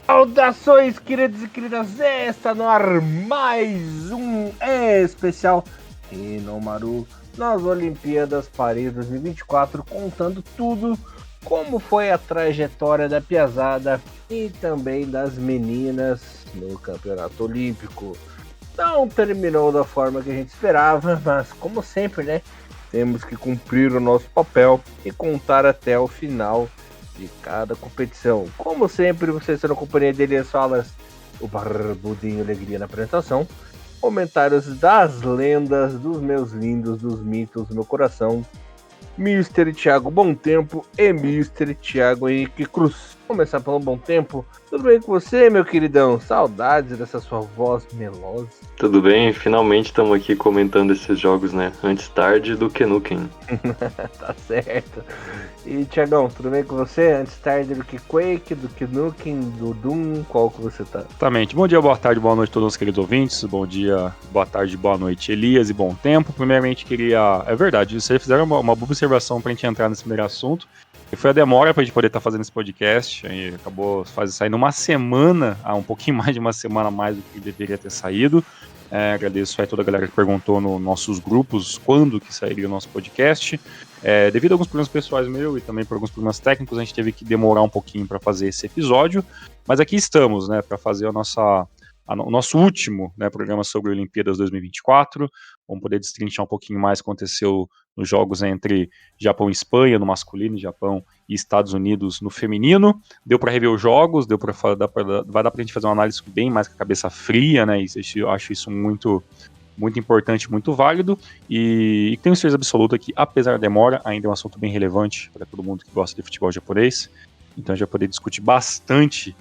Saudações, queridos e queridas, está no ar mais um especial Hinomaru nas Olimpíadas Paris 2024, contando tudo, como foi a trajetória da piazada e também das meninas no Campeonato Olímpico. Não terminou da forma que a gente esperava, mas como sempre, né, temos que cumprir o nosso papel e contar até o final de cada competição. Como sempre, vocês estão na companhia de Elias Falas, o Barbudinho Alegria na apresentação, comentários das lendas, dos meus lindos, dos mitos do meu coração, Mr. Thiago Bom Tempo e Mr. Thiago Henrique Cruz. Vamos começar pelo Bom Tempo. Tudo bem com você, meu queridão? Saudades dessa sua voz melosa. Tudo bem, finalmente estamos aqui comentando esses jogos, né? Antes tarde do que Nukem. Tá certo. E Thiagão, tudo bem com você? Antes tarde do que Quake, do que Nukem, do Doom, qual que você tá? Exatamente. Bom dia, boa tarde, boa noite a todos os queridos ouvintes. Bom dia, boa tarde, boa noite, Elias e Bom Tempo. Primeiramente queria... É verdade, vocês fizeram uma boa observação pra gente entrar nesse primeiro assunto. E foi a demora pra gente poder estar fazendo esse podcast. Aí acabou saindo uma semana, um pouquinho mais de uma semana a mais do que deveria ter saído. Agradeço a toda a galera que perguntou nos nossos grupos quando que sairia o nosso podcast. Devido a alguns problemas pessoais meus e também por alguns problemas técnicos, a gente teve que demorar um pouquinho para fazer esse episódio. Mas aqui estamos, né, para fazer o nosso último, né, programa sobre Olimpíadas 2024. Vamos poder destrinchar um pouquinho mais o que aconteceu nos jogos entre Japão e Espanha no masculino, Japão e Estados Unidos no feminino. Deu para rever os jogos, vai dar para a gente fazer uma análise bem mais com a cabeça fria, né? Eu acho isso muito importante, muito válido, e tenho certeza absoluta que, apesar da demora, ainda é um assunto bem relevante para todo mundo que gosta de futebol japonês. Então a gente vai poder discutir bastante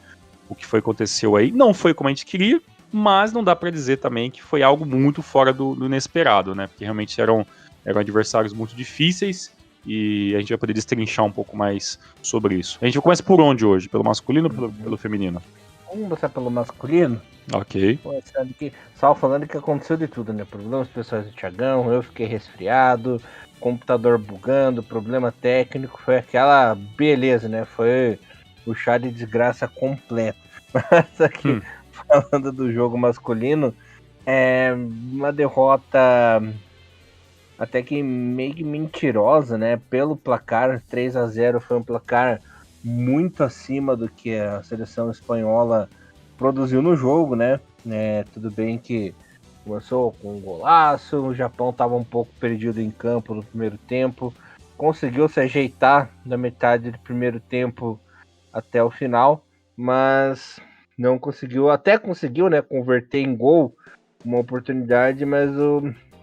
o que aconteceu aí. Não foi como a gente queria, mas não dá para dizer também que foi algo muito fora do inesperado, né? Porque realmente eram adversários muito difíceis, e a gente vai poder destrinchar um pouco mais sobre isso. A gente começa por onde hoje? Pelo masculino ou pelo feminino? Vamos começar pelo masculino? Ok. Só falando que aconteceu de tudo, né? Problemas pessoais do Thiagão, eu fiquei resfriado, computador bugando, problema técnico, foi aquela beleza, né? Foi o chá de desgraça completo. Mas aqui, falando do jogo masculino, uma derrota até que meio que mentirosa, né? Pelo placar, 3-0 foi um placar muito acima do que a seleção espanhola produziu no jogo, né? Tudo bem que começou com um golaço, o Japão estava um pouco perdido em campo no primeiro tempo, conseguiu se ajeitar da metade do primeiro tempo até o final, mas não conseguiu, até conseguiu, né, converter em gol uma oportunidade, mas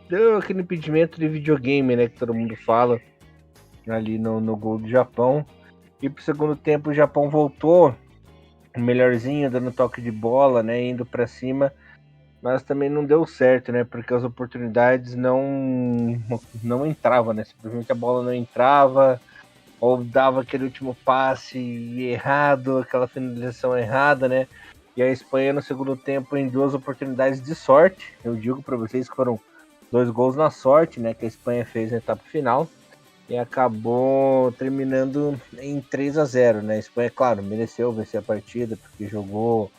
deu aquele impedimento de videogame, né, que todo mundo fala, ali no gol do Japão. E pro segundo tempo o Japão voltou melhorzinho, dando toque de bola, né, indo para cima, mas também não deu certo, né, porque as oportunidades não entravam, né, simplesmente a bola não entrava, ou dava aquele último passe errado, aquela finalização errada, né, e a Espanha no segundo tempo em duas oportunidades de sorte, eu digo para vocês que foram 2 gols na sorte, né, que a Espanha fez na etapa final, e acabou terminando em 3-0, né? A Espanha, claro, mereceu vencer a partida, porque jogou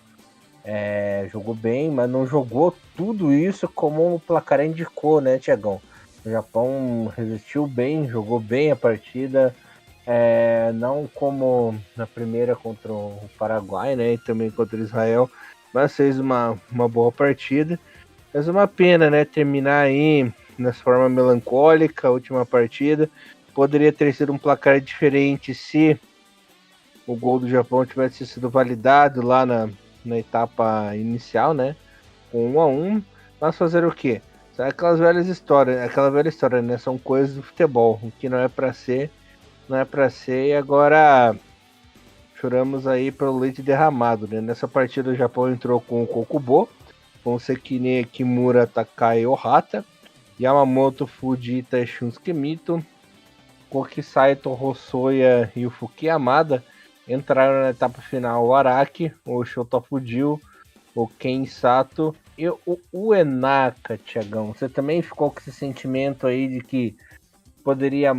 bem, mas não jogou tudo isso como o placar indicou, né, Thiagão? O Japão resistiu bem, jogou bem a partida, não como na primeira contra o Paraguai, né, e também contra o Israel, mas fez uma boa partida. Mas uma pena, né, terminar aí nessa forma melancólica, a última partida. Poderia ter sido um placar diferente se o gol do Japão tivesse sido validado lá na etapa inicial, né? Com 1-1. Mas fazer o quê? São aquela velha história, né? São coisas do futebol. O que não é para ser, não é para ser. E agora choramos aí pelo leite derramado, né? Nessa partida o Japão entrou com o Kokubo, com Sekine Kimura Takai Ohata, Yamamoto Fujita Shunsuke Mito, Koki Saito, Hosoya e o Fuki Yamada. Entraram na etapa final o Araki, o Shota Fujio, o Ken Sato e o Uenaka, Thiagão. Você também ficou com esse sentimento aí de que poderia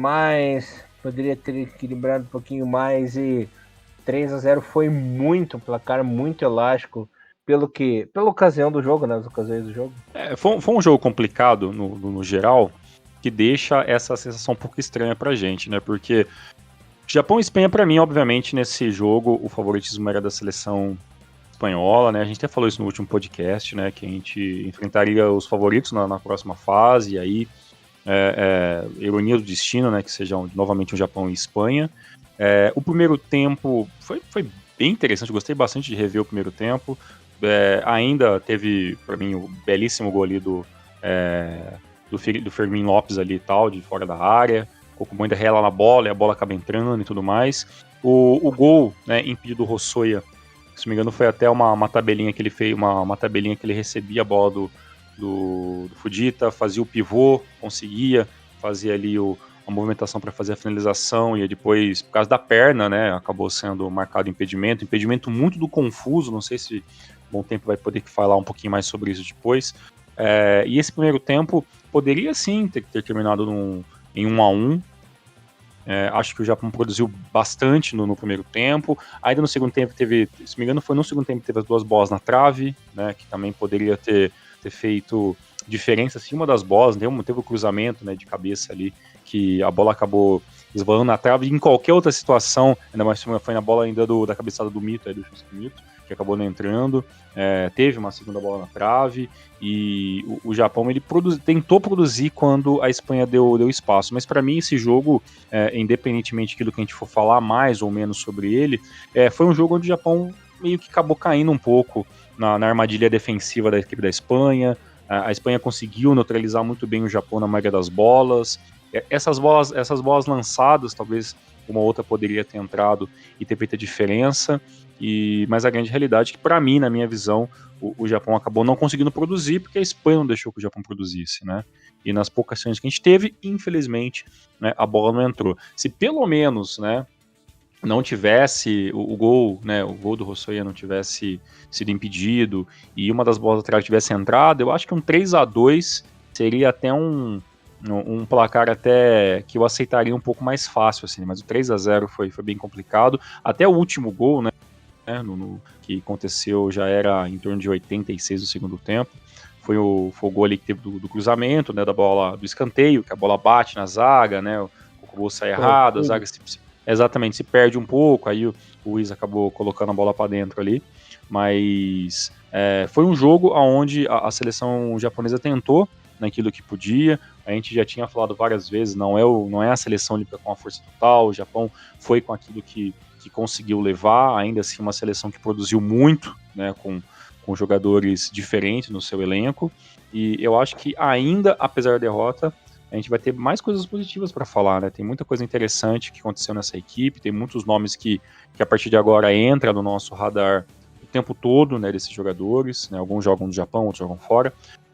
ter equilibrado um pouquinho mais e 3-0 foi muito, um placar muito elástico pela ocasião do jogo, né? As ocasiões do jogo. Foi um jogo complicado no geral, que deixa essa sensação um pouco estranha pra gente, né? Porque Japão e Espanha, pra mim, obviamente, nesse jogo, o favoritismo era da seleção espanhola, né? A gente até falou isso no último podcast, né? Que a gente enfrentaria os favoritos na próxima fase, e aí, ironia do destino, né? Que sejam novamente o Japão e Espanha. O primeiro tempo foi bem interessante, eu gostei bastante de rever o primeiro tempo. Ainda teve, para mim, o belíssimo gol ali do Fermin Lopes ali e tal, de fora da área. O Kokubo ainda rela na bola e a bola acaba entrando e tudo mais. O gol, né, impedido do Rossoya, se não me engano, foi até uma tabelinha que ele fez, uma tabelinha que ele recebia a bola do Fujita, fazia o pivô, conseguia, fazia ali a movimentação para fazer a finalização, e depois, por causa da perna, né, acabou sendo marcado impedimento muito do confuso, não sei se Bom Tempo vai poder falar um pouquinho mais sobre isso depois. E esse primeiro tempo poderia sim ter terminado em 1-1. Acho que o Japão produziu bastante no primeiro tempo. Ainda no segundo tempo teve, se não me engano, foi no segundo tempo que teve as 2 bolas na trave, né, que também poderia ter feito diferença. Assim, uma das bolas, teve o cruzamento, né, de cabeça ali, que a bola acabou esbarrando na trave. Em qualquer outra situação, ainda mais foi na bola ainda da cabeçada do Mito, do Shusuke Mito, que acabou não entrando. Teve uma segunda bola na trave, e o Japão ele tentou produzir quando a Espanha deu espaço. Mas para mim esse jogo, independentemente daquilo que a gente for falar mais ou menos sobre ele, foi um jogo onde o Japão meio que acabou caindo um pouco na armadilha defensiva da equipe da Espanha. A Espanha conseguiu neutralizar muito bem o Japão na maioria das bolas. Essas bolas lançadas, talvez uma outra poderia ter entrado e ter feito a diferença. Mas a grande realidade é que, para mim, na minha visão, o Japão acabou não conseguindo produzir porque a Espanha não deixou que o Japão produzisse, né? E nas poucas chances que a gente teve, infelizmente, né, a bola não entrou. Se pelo menos, né, não tivesse o gol, né, o gol do Rossoya não tivesse sido impedido e uma das bolas atrás tivesse entrado, eu acho que um 3-2 seria até um placar até que eu aceitaria um pouco mais fácil, assim, mas o 3-0 foi bem complicado. Até o último gol, né, que aconteceu já era em torno de 86 do segundo tempo. Foi o gol ali que teve do cruzamento, né, da bola, do escanteio, que a bola bate na zaga, né, o gol sai errado, a zaga se perde um pouco, aí o Luiz acabou colocando a bola para dentro ali, mas foi um jogo onde a seleção japonesa tentou naquilo que podia. A gente já tinha falado várias vezes, não é a seleção olímpica com a força total, o Japão foi com aquilo que conseguiu levar, ainda assim uma seleção que produziu muito, né, com jogadores diferentes no seu elenco, e eu acho que ainda, apesar da derrota, a gente vai ter mais coisas positivas para falar, né? Tem muita coisa interessante que aconteceu nessa equipe, tem muitos nomes que a partir de agora entra no nosso radar o tempo todo, né, desses jogadores, né? Alguns jogam no Japão, outros jogam fora,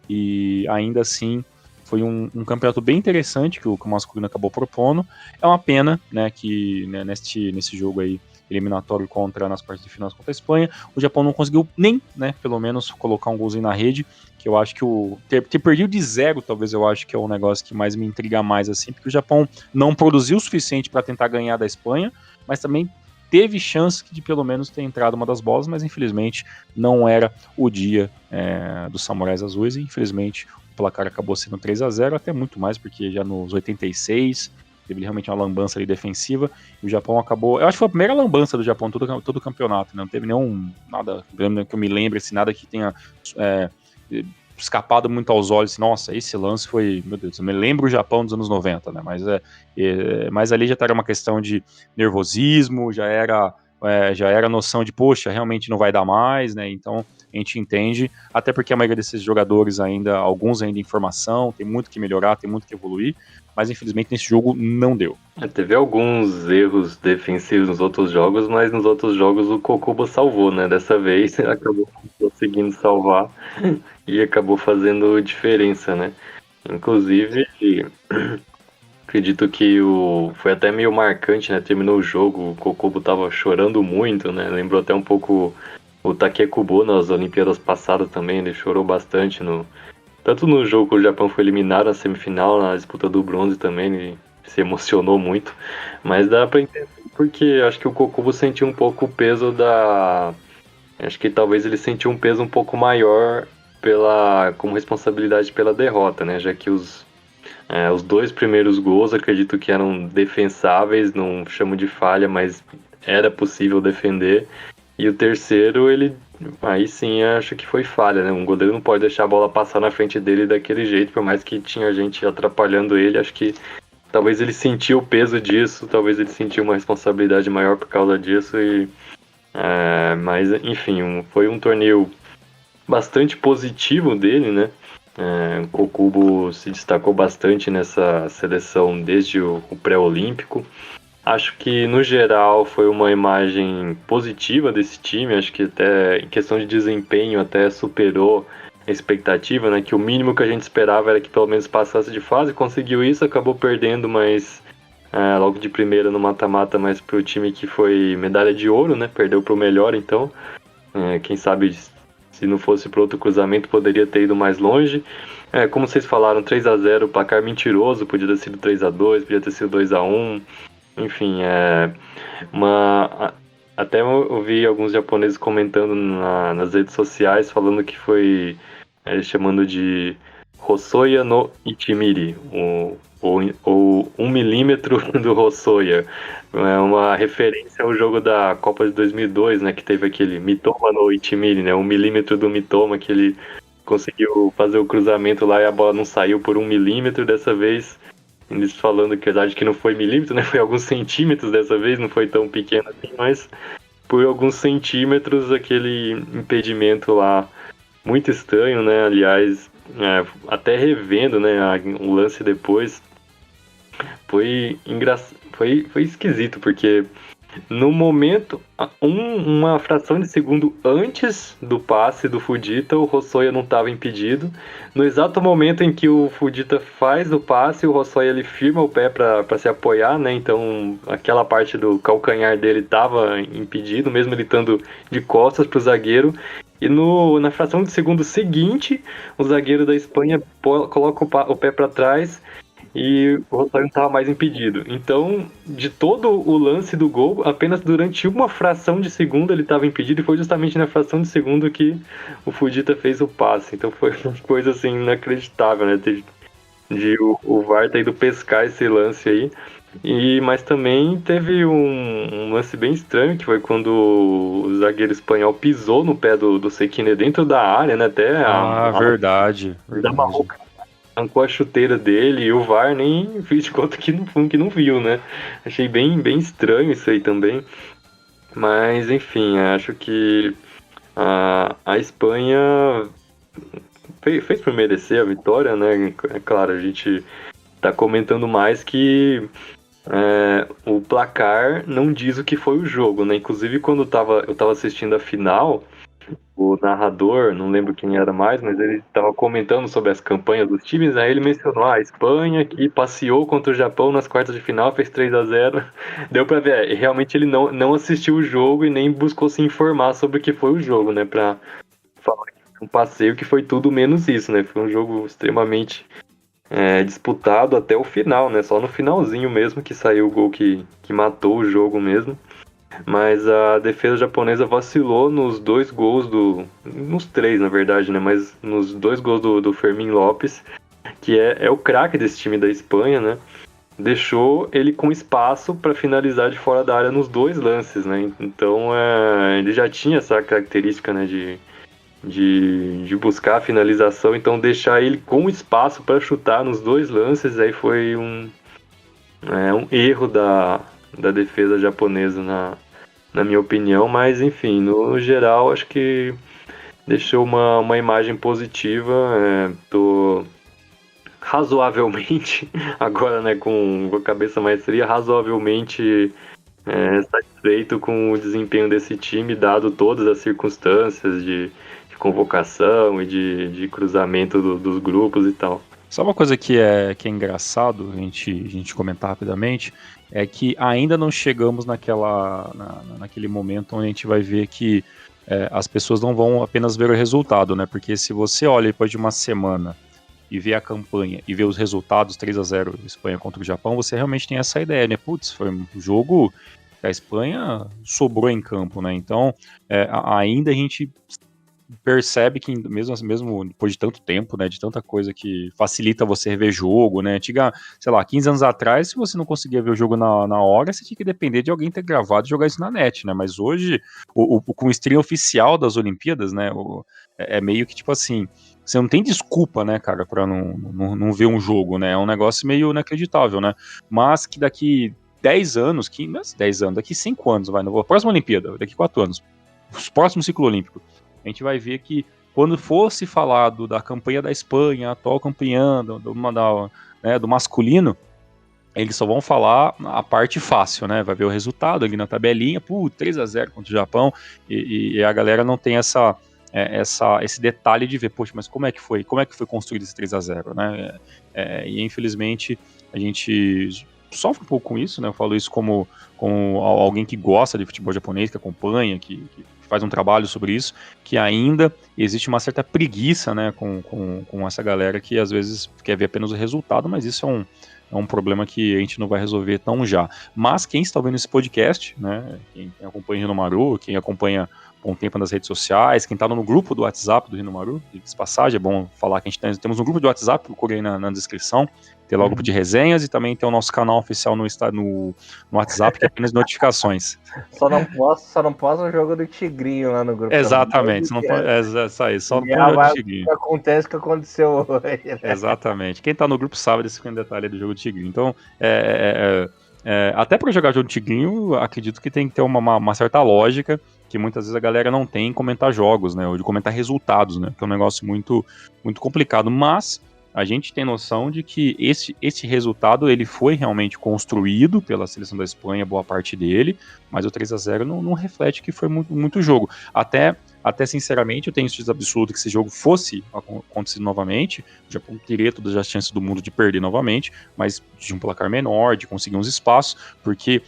e ainda assim foi um campeonato bem interessante que o masculino acabou propondo. É uma pena, né, que, né, nesse jogo aí eliminatório nas partes de finais contra a Espanha, o Japão não conseguiu nem, né, pelo menos colocar um golzinho na rede, que eu acho que ter perdido de 0, talvez eu acho que é o negócio que mais me intriga mais, assim, porque o Japão não produziu o suficiente para tentar ganhar da Espanha, mas também teve chance de pelo menos ter entrado uma das bolas, mas infelizmente não era o dia dos Samurais Azuis, e infelizmente o placar acabou sendo 3-0, até muito mais, porque já nos 86 teve realmente uma lambança ali defensiva, e o Japão acabou, eu acho que foi a primeira lambança do Japão todo o campeonato, né? Não teve nada que eu me lembre, assim, nada que tenha escapado muito aos olhos, assim, nossa, esse lance foi, meu Deus, eu me lembro o Japão dos anos 90, né? Mas ali já era uma questão de nervosismo, já era noção de, poxa, realmente não vai dar mais, né? Então a gente entende, até porque a maioria desses jogadores alguns ainda em formação, tem muito que melhorar, tem muito que evoluir, mas infelizmente nesse jogo não deu. Teve alguns erros defensivos nos outros jogos, mas nos outros jogos o Kokubo salvou, né? Dessa vez acabou conseguindo salvar e acabou fazendo diferença, né? Inclusive, acredito que foi até meio marcante, né? Terminou o jogo, o Kokubo tava chorando muito, né? Lembrou até um pouco o Takekubo nas Olimpíadas passadas também, ele chorou bastante tanto no jogo que o Japão foi eliminado na semifinal, na disputa do bronze também, ele se emocionou muito, mas dá pra entender porque acho que o Kokubo sentiu um pouco o peso da... Acho que talvez ele sentiu um peso um pouco maior como responsabilidade pela derrota, né? Já que os dois primeiros gols acredito que eram defensáveis, não chamo de falha, mas era possível defender. E o terceiro, aí sim acho que foi falha, né? Um goleiro não pode deixar a bola passar na frente dele daquele jeito, por mais que tinha gente atrapalhando ele, acho que talvez ele sentiu o peso disso, talvez ele sentiu uma responsabilidade maior por causa disso. Mas enfim, foi um torneio bastante positivo dele, né? O Kokubo se destacou bastante nessa seleção desde o pré-olímpico. Acho que, no geral, foi uma imagem positiva desse time. Acho que até em questão de desempenho até superou a expectativa, né? Que o mínimo que a gente esperava era que pelo menos passasse de fase. Conseguiu isso, acabou perdendo, mas logo de primeira no mata-mata, mas pro time que foi medalha de ouro, né? Perdeu pro melhor, então. Quem sabe se não fosse pro outro cruzamento poderia ter ido mais longe. Como vocês falaram, 3-0, placar mentiroso, podia ter sido 3-2, podia ter sido 2-1. Enfim, até eu vi alguns japoneses comentando nas redes sociais falando que foi chamando de Hosoya no Ichimiri, ou 1 milímetro do Hosoya. É uma referência ao jogo da Copa de 2002, né, que teve aquele Mitoma no Ichimiri, né, 1 milímetro do Mitoma, que ele conseguiu fazer o cruzamento lá e a bola não saiu por 1 milímetro. Dessa vez eles falando que, apesar de que não foi milímetro, né? Foi alguns centímetros dessa vez, não foi tão pequeno assim, mas por alguns centímetros aquele impedimento lá, muito estranho, né? Aliás, até revendo, né, o lance depois, foi esquisito, porque no momento, uma fração de segundo antes do passe do Fujita, o Hosoya não estava impedido. No exato momento em que o Fujita faz o passe, o Hosoya ele firma o pé para se apoiar, né? Então aquela parte do calcanhar dele estava impedido, mesmo ele estando de costas para o zagueiro. E na fração de segundo seguinte, o zagueiro da Espanha coloca o pé para trás e o Rosário não estava mais impedido. Então, de todo o lance do gol, apenas durante uma fração de segundo ele estava impedido, e foi justamente na fração de segundo que o Fujita fez o passe. Então foi uma coisa assim inacreditável, né? De o VAR ter ido pescar esse lance aí. Mas também teve um lance bem estranho, que foi quando o zagueiro espanhol pisou no pé do Sekine dentro da área, né? Até verdade. arrancou a chuteira dele e o VAR nem fez de conta que não viu, né? Achei bem estranho isso aí também. Mas, enfim, acho que a Espanha fez por merecer a vitória, né? É claro, a gente tá comentando mais que o placar não diz o que foi o jogo, né? Inclusive, quando eu tava assistindo a final, o narrador, não lembro quem era mais, mas ele estava comentando sobre as campanhas dos times, aí ele mencionou a Espanha, que passeou contra o Japão nas quartas de final, fez 3-0. Deu pra ver, realmente ele não assistiu o jogo e nem buscou se informar sobre o que foi o jogo, né, pra falar que foi um passeio que foi tudo menos isso, né, foi um jogo extremamente disputado até o final, né, só no finalzinho mesmo que saiu o gol que matou o jogo mesmo. Mas a defesa japonesa vacilou nos dois gols nos três, na verdade, né? Mas nos dois gols do Fermín Lopes, que é o craque desse time da Espanha, né? Deixou ele com espaço para finalizar de fora da área nos dois lances, né? Então ele já tinha essa característica, né? De buscar a finalização, então deixar ele com espaço para chutar nos dois lances, aí foi um erro da defesa japonesa na minha opinião, mas enfim, no geral acho que deixou uma imagem positiva. Tô razoavelmente, agora, né, com a cabeça mais fria, razoavelmente satisfeito com o desempenho desse time, dado todas as circunstâncias de convocação e de cruzamento dos grupos e tal. Só uma coisa que é engraçado a gente comentar rapidamente é que ainda não chegamos naquele momento onde a gente vai ver que as pessoas não vão apenas ver o resultado, né? Porque se você olha depois de uma semana e ver a campanha e ver os resultados 3-0 Espanha contra o Japão, você realmente tem essa ideia, né? Putz, foi um jogo que a Espanha sobrou em campo, né? Então, ainda a gente percebe que mesmo depois de tanto tempo, né, de tanta coisa que facilita você rever jogo, né, sei lá, 15 anos atrás, se você não conseguia ver o jogo na hora, você tinha que depender de alguém ter gravado e jogar isso na net, né, mas hoje, com o stream oficial das Olimpíadas, né, é meio que tipo assim, você não tem desculpa, né, cara, pra não ver um jogo, né, é um negócio meio inacreditável, né, mas que daqui 10 anos, 10 anos, daqui 5 anos, a próxima Olimpíada, daqui 4 anos, os próximos ciclo olímpico, a gente vai ver que quando fosse falado da campanha da Espanha, a atual campeã do masculino, eles só vão falar a parte fácil, né? Vai ver o resultado ali na tabelinha, 3-0 contra o Japão, e a galera não tem esse detalhe de ver, poxa, mas como é que foi construído esse 3-0, né? E infelizmente a gente sofre um pouco com isso, né? Eu falo isso como alguém que gosta de futebol japonês, que acompanha, que faz um trabalho sobre isso, que ainda existe uma certa preguiça, né, com essa galera que às vezes quer ver apenas o resultado, mas isso é um problema que a gente não vai resolver tão já. Mas quem está ouvindo esse podcast, né, quem acompanha o Hinomaru, quem acompanha Bom Tempo nas redes sociais, quem está no grupo do WhatsApp do Hinomaru, de passagem, é bom falar que a gente temos um grupo de WhatsApp, procurei aí na descrição, tem lá o grupo de resenhas e também tem o nosso canal oficial no WhatsApp, que é apenas notificações. Só não posso o jogo do Tigrinho lá no grupo. Exatamente, só não pode, isso aí, só não pode jogar de Tigrinho. Acontece o que aconteceu hoje. Né? Exatamente. Quem tá no grupo sabe desse pequeno detalhe do jogo de Tigrinho. Então, até para jogar jogo de Tigrinho, acredito que tem que ter uma certa lógica que muitas vezes a galera não tem em comentar jogos, né? Ou de comentar resultados, né? Que é um negócio muito, muito complicado. Mas a gente tem noção de que esse resultado ele foi realmente construído pela seleção da Espanha, boa parte dele, mas o 3-0 não reflete que foi muito, muito jogo. Até sinceramente, eu tenho certeza absoluta que se esse jogo fosse acontecer novamente, o Japão teria todas as chances do mundo de perder novamente, mas de um placar menor, de conseguir uns espaços, porque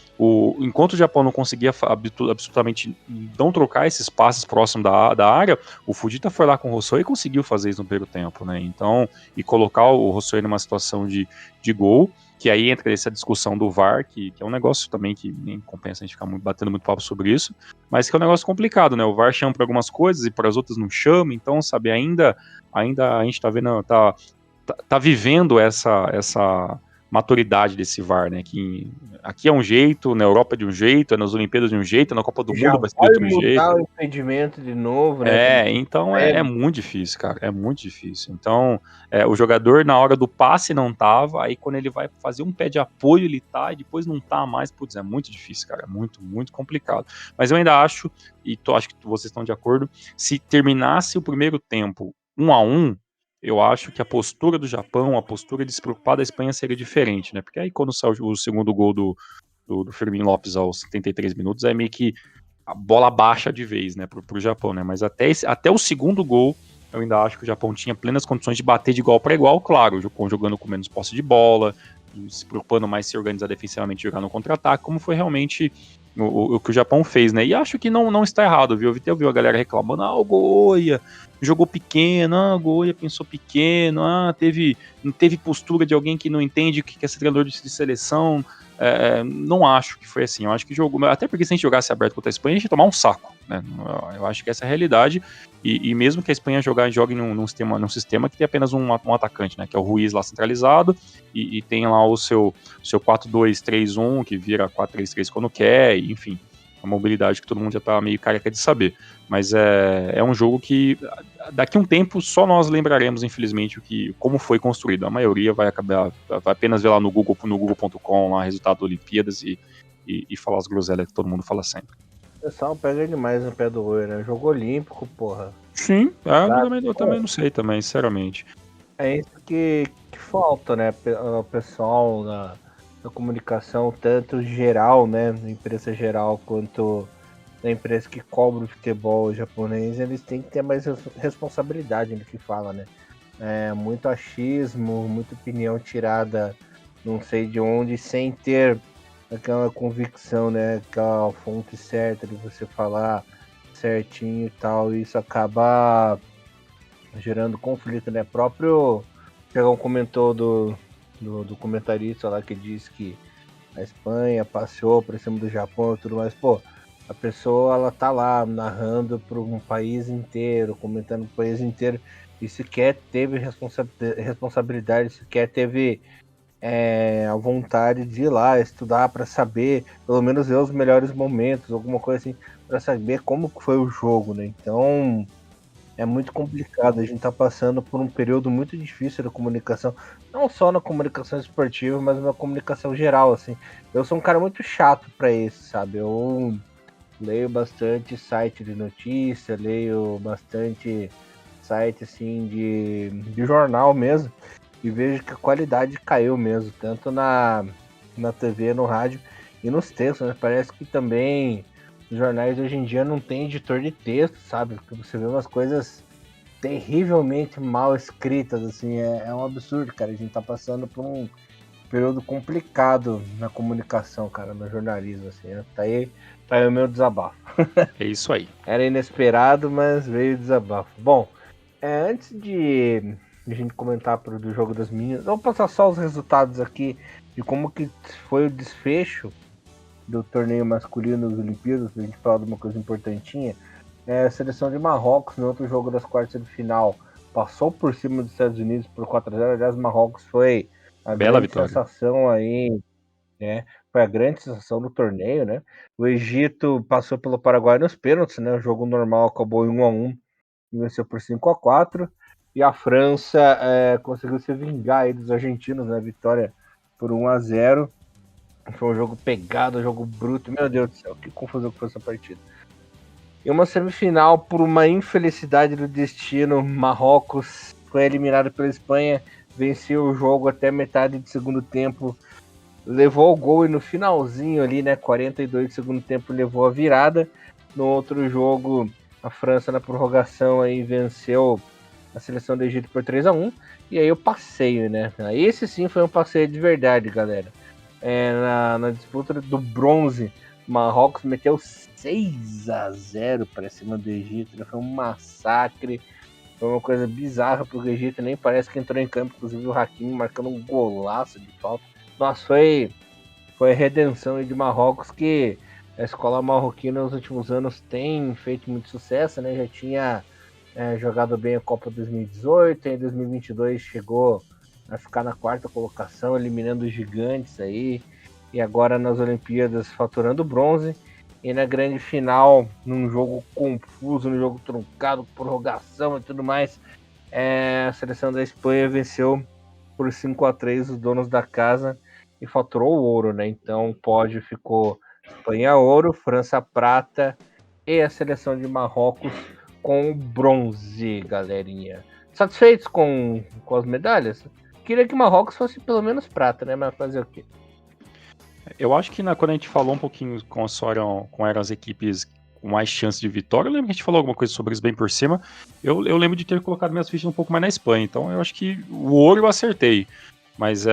enquanto o Japão não conseguia absolutamente não trocar esses passes próximos da área, o Fujita foi lá com o Hossoi e conseguiu fazer isso no primeiro tempo, né? Então, e colocar o Hossoi numa situação de gol, que aí entra essa discussão do VAR, que é um negócio também que nem compensa a gente ficar batendo muito papo sobre isso, mas que é um negócio complicado, né? O VAR chama para algumas coisas e para as outras não chama, então, sabe, ainda a gente tá vendo, tá vivendo essa maturidade desse VAR, né? Que aqui é um jeito, na Europa é de um jeito, nas Olimpíadas de um jeito, na Copa do Mundo vai ser de outro jeito. O impedimento de novo, né? Então é muito difícil, cara, é muito difícil. Então, o jogador na hora do passe não tava, aí quando ele vai fazer um pé de apoio ele tá, e depois não tá mais, putz, é muito difícil, cara, é muito, muito complicado. Mas eu ainda acho, e acho que vocês estão de acordo, se terminasse o primeiro tempo 1-1, eu acho que a postura do Japão, a postura de se preocupar da Espanha seria diferente, né? Porque aí quando saiu o segundo gol do Fermín Lopes aos 73 minutos, é meio que a bola baixa de vez, né, pro Japão, né? Mas até o segundo gol, eu ainda acho que o Japão tinha plenas condições de bater de igual para igual, claro, jogando com menos posse de bola, se preocupando mais em se organizar defensivamente e jogar no contra-ataque, como foi realmente o que o Japão fez, né? E acho que não está errado, viu? Eu vi a galera reclamando, o Goya jogou pequeno, o Goya pensou pequeno, não teve postura de alguém que não entende o que é ser treinador de seleção. Não acho que foi assim. Eu acho que jogou. Até porque se a gente jogasse aberto contra a Espanha, a gente ia tomar um saco. Né? Eu acho que essa é a realidade. E mesmo que a Espanha jogue num sistema que tem apenas um atacante, né? Que é o Ruiz lá centralizado, e tem lá o seu 4-2-3-1, que vira 4-3-3 quando quer, enfim. A mobilidade que todo mundo já tá meio careca de saber. Mas é um jogo que daqui a um tempo só nós lembraremos, infelizmente, como foi construído. A maioria vai apenas ver lá no Google.com, lá, resultado das Olimpíadas e falar as groselhas que todo mundo fala sempre. O pessoal pega demais no pé do olho, né? Jogo olímpico, porra. Sim, eu também não sei também, sinceramente. É isso que falta, né? O pessoal na comunicação, tanto geral, né? Na imprensa geral, quanto na imprensa que cobra o futebol japonês, eles têm que ter mais responsabilidade no que fala, né? Muito achismo, muita opinião tirada não sei de onde, sem ter aquela convicção, né? Aquela fonte certa de você falar certinho e tal. E isso acaba gerando conflito, né? Tiagão comentou do comentarista lá que disse que a Espanha passeou por cima do Japão e tudo mais. Pô, a pessoa ela tá lá narrando para um país inteiro, comentando pro país inteiro, e sequer teve responsabilidade, sequer teve a vontade de ir lá estudar para saber, pelo menos ver os melhores momentos, alguma coisa assim, para saber como foi o jogo, né? Então é muito complicado. A gente tá passando por um período muito difícil da comunicação, não só na comunicação esportiva, mas na comunicação geral, assim. Eu sou um cara muito chato para isso, sabe? Eu leio bastante site de notícia, leio bastante site assim de jornal mesmo, e vejo que a qualidade caiu mesmo, tanto na TV, no rádio e nos textos, né? Parece que também os jornais hoje em dia não tem editor de texto, sabe? Porque você vê umas coisas terrivelmente mal escritas, assim, é um absurdo, cara. A gente tá passando por um período complicado na comunicação, cara, no jornalismo, assim, né? Tá aí o meu desabafo. É isso aí. Era inesperado, mas veio desabafo. Bom, antes de a gente comentar do jogo das meninas, vamos passar só os resultados aqui de como que foi o desfecho do torneio masculino das Olimpíadas, pra gente falar de uma coisa importantinha. A seleção de Marrocos, no outro jogo das quartas de final, passou por cima dos Estados Unidos por 4-0. Aliás, Marrocos foi a Bela grande vitória. sensação aí, né? Foi a grande sensação do torneio, né? O Egito passou pelo Paraguai nos pênaltis, né? O jogo normal acabou em 1-1 e venceu por 5-4. E a França conseguiu se vingar aí dos argentinos, né? Vitória por 1-0. Foi um jogo pegado, um jogo bruto. Meu Deus do céu, que confusão que foi essa partida. E uma semifinal, por uma infelicidade do destino, Marrocos foi eliminado pela Espanha, venceu o jogo até metade do segundo tempo, levou o gol e no finalzinho ali, né, 42 do segundo tempo, levou a virada. No outro jogo, a França na prorrogação aí venceu a seleção do Egito por 3-1, e aí o passeio, né? Esse sim foi um passeio de verdade, galera. Na disputa do bronze, Marrocos meteu 6-0 para cima do Egito, né? Foi um massacre, foi uma coisa bizarra pro Egito, nem parece que entrou em campo, inclusive o Hakimi marcando um golaço de falta. Nossa, foi a redenção de Marrocos, que a escola marroquina nos últimos anos tem feito muito sucesso, né? Já tinha jogado bem a Copa 2018, em 2022 chegou a ficar na quarta colocação, eliminando os gigantes aí, e agora nas Olimpíadas faturando bronze, e na grande final, num jogo confuso, num jogo truncado, prorrogação e tudo mais, a seleção da Espanha venceu por 5-3 os donos da casa e faturou o ouro, né? Então o pódio ficou Espanha ouro, França prata e a seleção de Marrocos com bronze, galerinha. Satisfeitos com as medalhas? Queria que Marrocos fosse pelo menos prata, né? Mas fazer o quê? Eu acho que quando a gente falou um pouquinho com eram as equipes com mais chance de vitória, eu lembro que a gente falou alguma coisa sobre isso bem por cima. Eu lembro de ter colocado minhas fichas um pouco mais na Espanha, então eu acho que o ouro eu acertei. Mas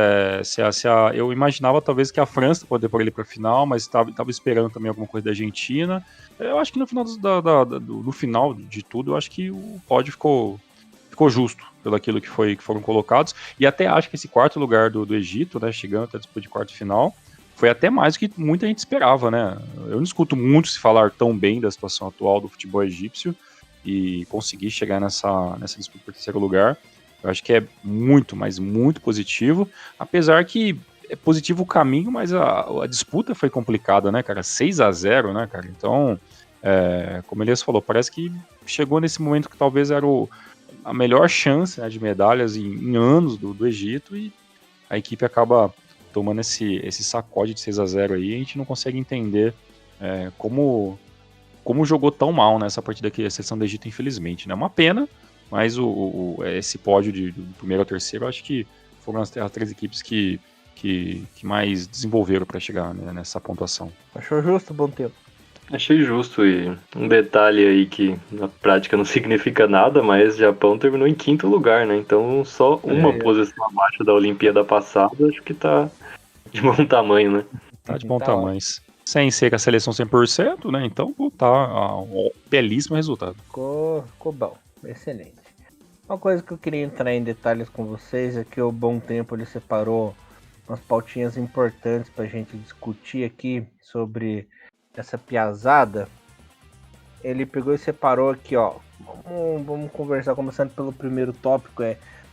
eu imaginava talvez que a França poderia pôr ele para a final, mas estava esperando também alguma coisa da Argentina. Eu acho que no final do final de tudo, eu acho que o pódio ficou justo pelo aquilo que foram colocados. E até acho que esse quarto lugar do Egito, né, chegando até a disputa de quarto final, foi até mais do que muita gente esperava, né? Eu não escuto muito se falar tão bem da situação atual do futebol egípcio, e conseguir chegar nessa disputa por terceiro lugar, eu acho que é muito, mas muito positivo, apesar que é positivo o caminho, mas a disputa foi complicada, né, cara? 6-0, né, cara? Então, como Elias falou, parece que chegou nesse momento que talvez era a melhor chance, né, de medalhas em anos do Egito, e a equipe acaba tomando esse sacode de 6-0 aí, a gente não consegue entender como jogou tão mal nessa partida aqui, a seleção do Egito, infelizmente, né? Uma pena, mas esse pódio do primeiro ao terceiro, eu acho que foram as três equipes que mais desenvolveram para chegar, né, nessa pontuação. Achou justo, bom tempo? Achei justo, e um detalhe aí que na prática não significa nada, mas o Japão terminou em quinto lugar, né? Então só uma posição abaixo da Olimpíada passada, acho que tá de bom tamanho, né? Tá de bom Tá tamanho. Sem ser com a seleção 100%, né? Então tá um belíssimo resultado. Ficou bom, excelente. Uma coisa que eu queria entrar em detalhes com vocês é que o Bom Tempo ele separou umas pautinhas importantes pra gente discutir aqui sobre essa piazada. Ele pegou e separou aqui, ó. Vamos conversar, começando pelo primeiro tópico,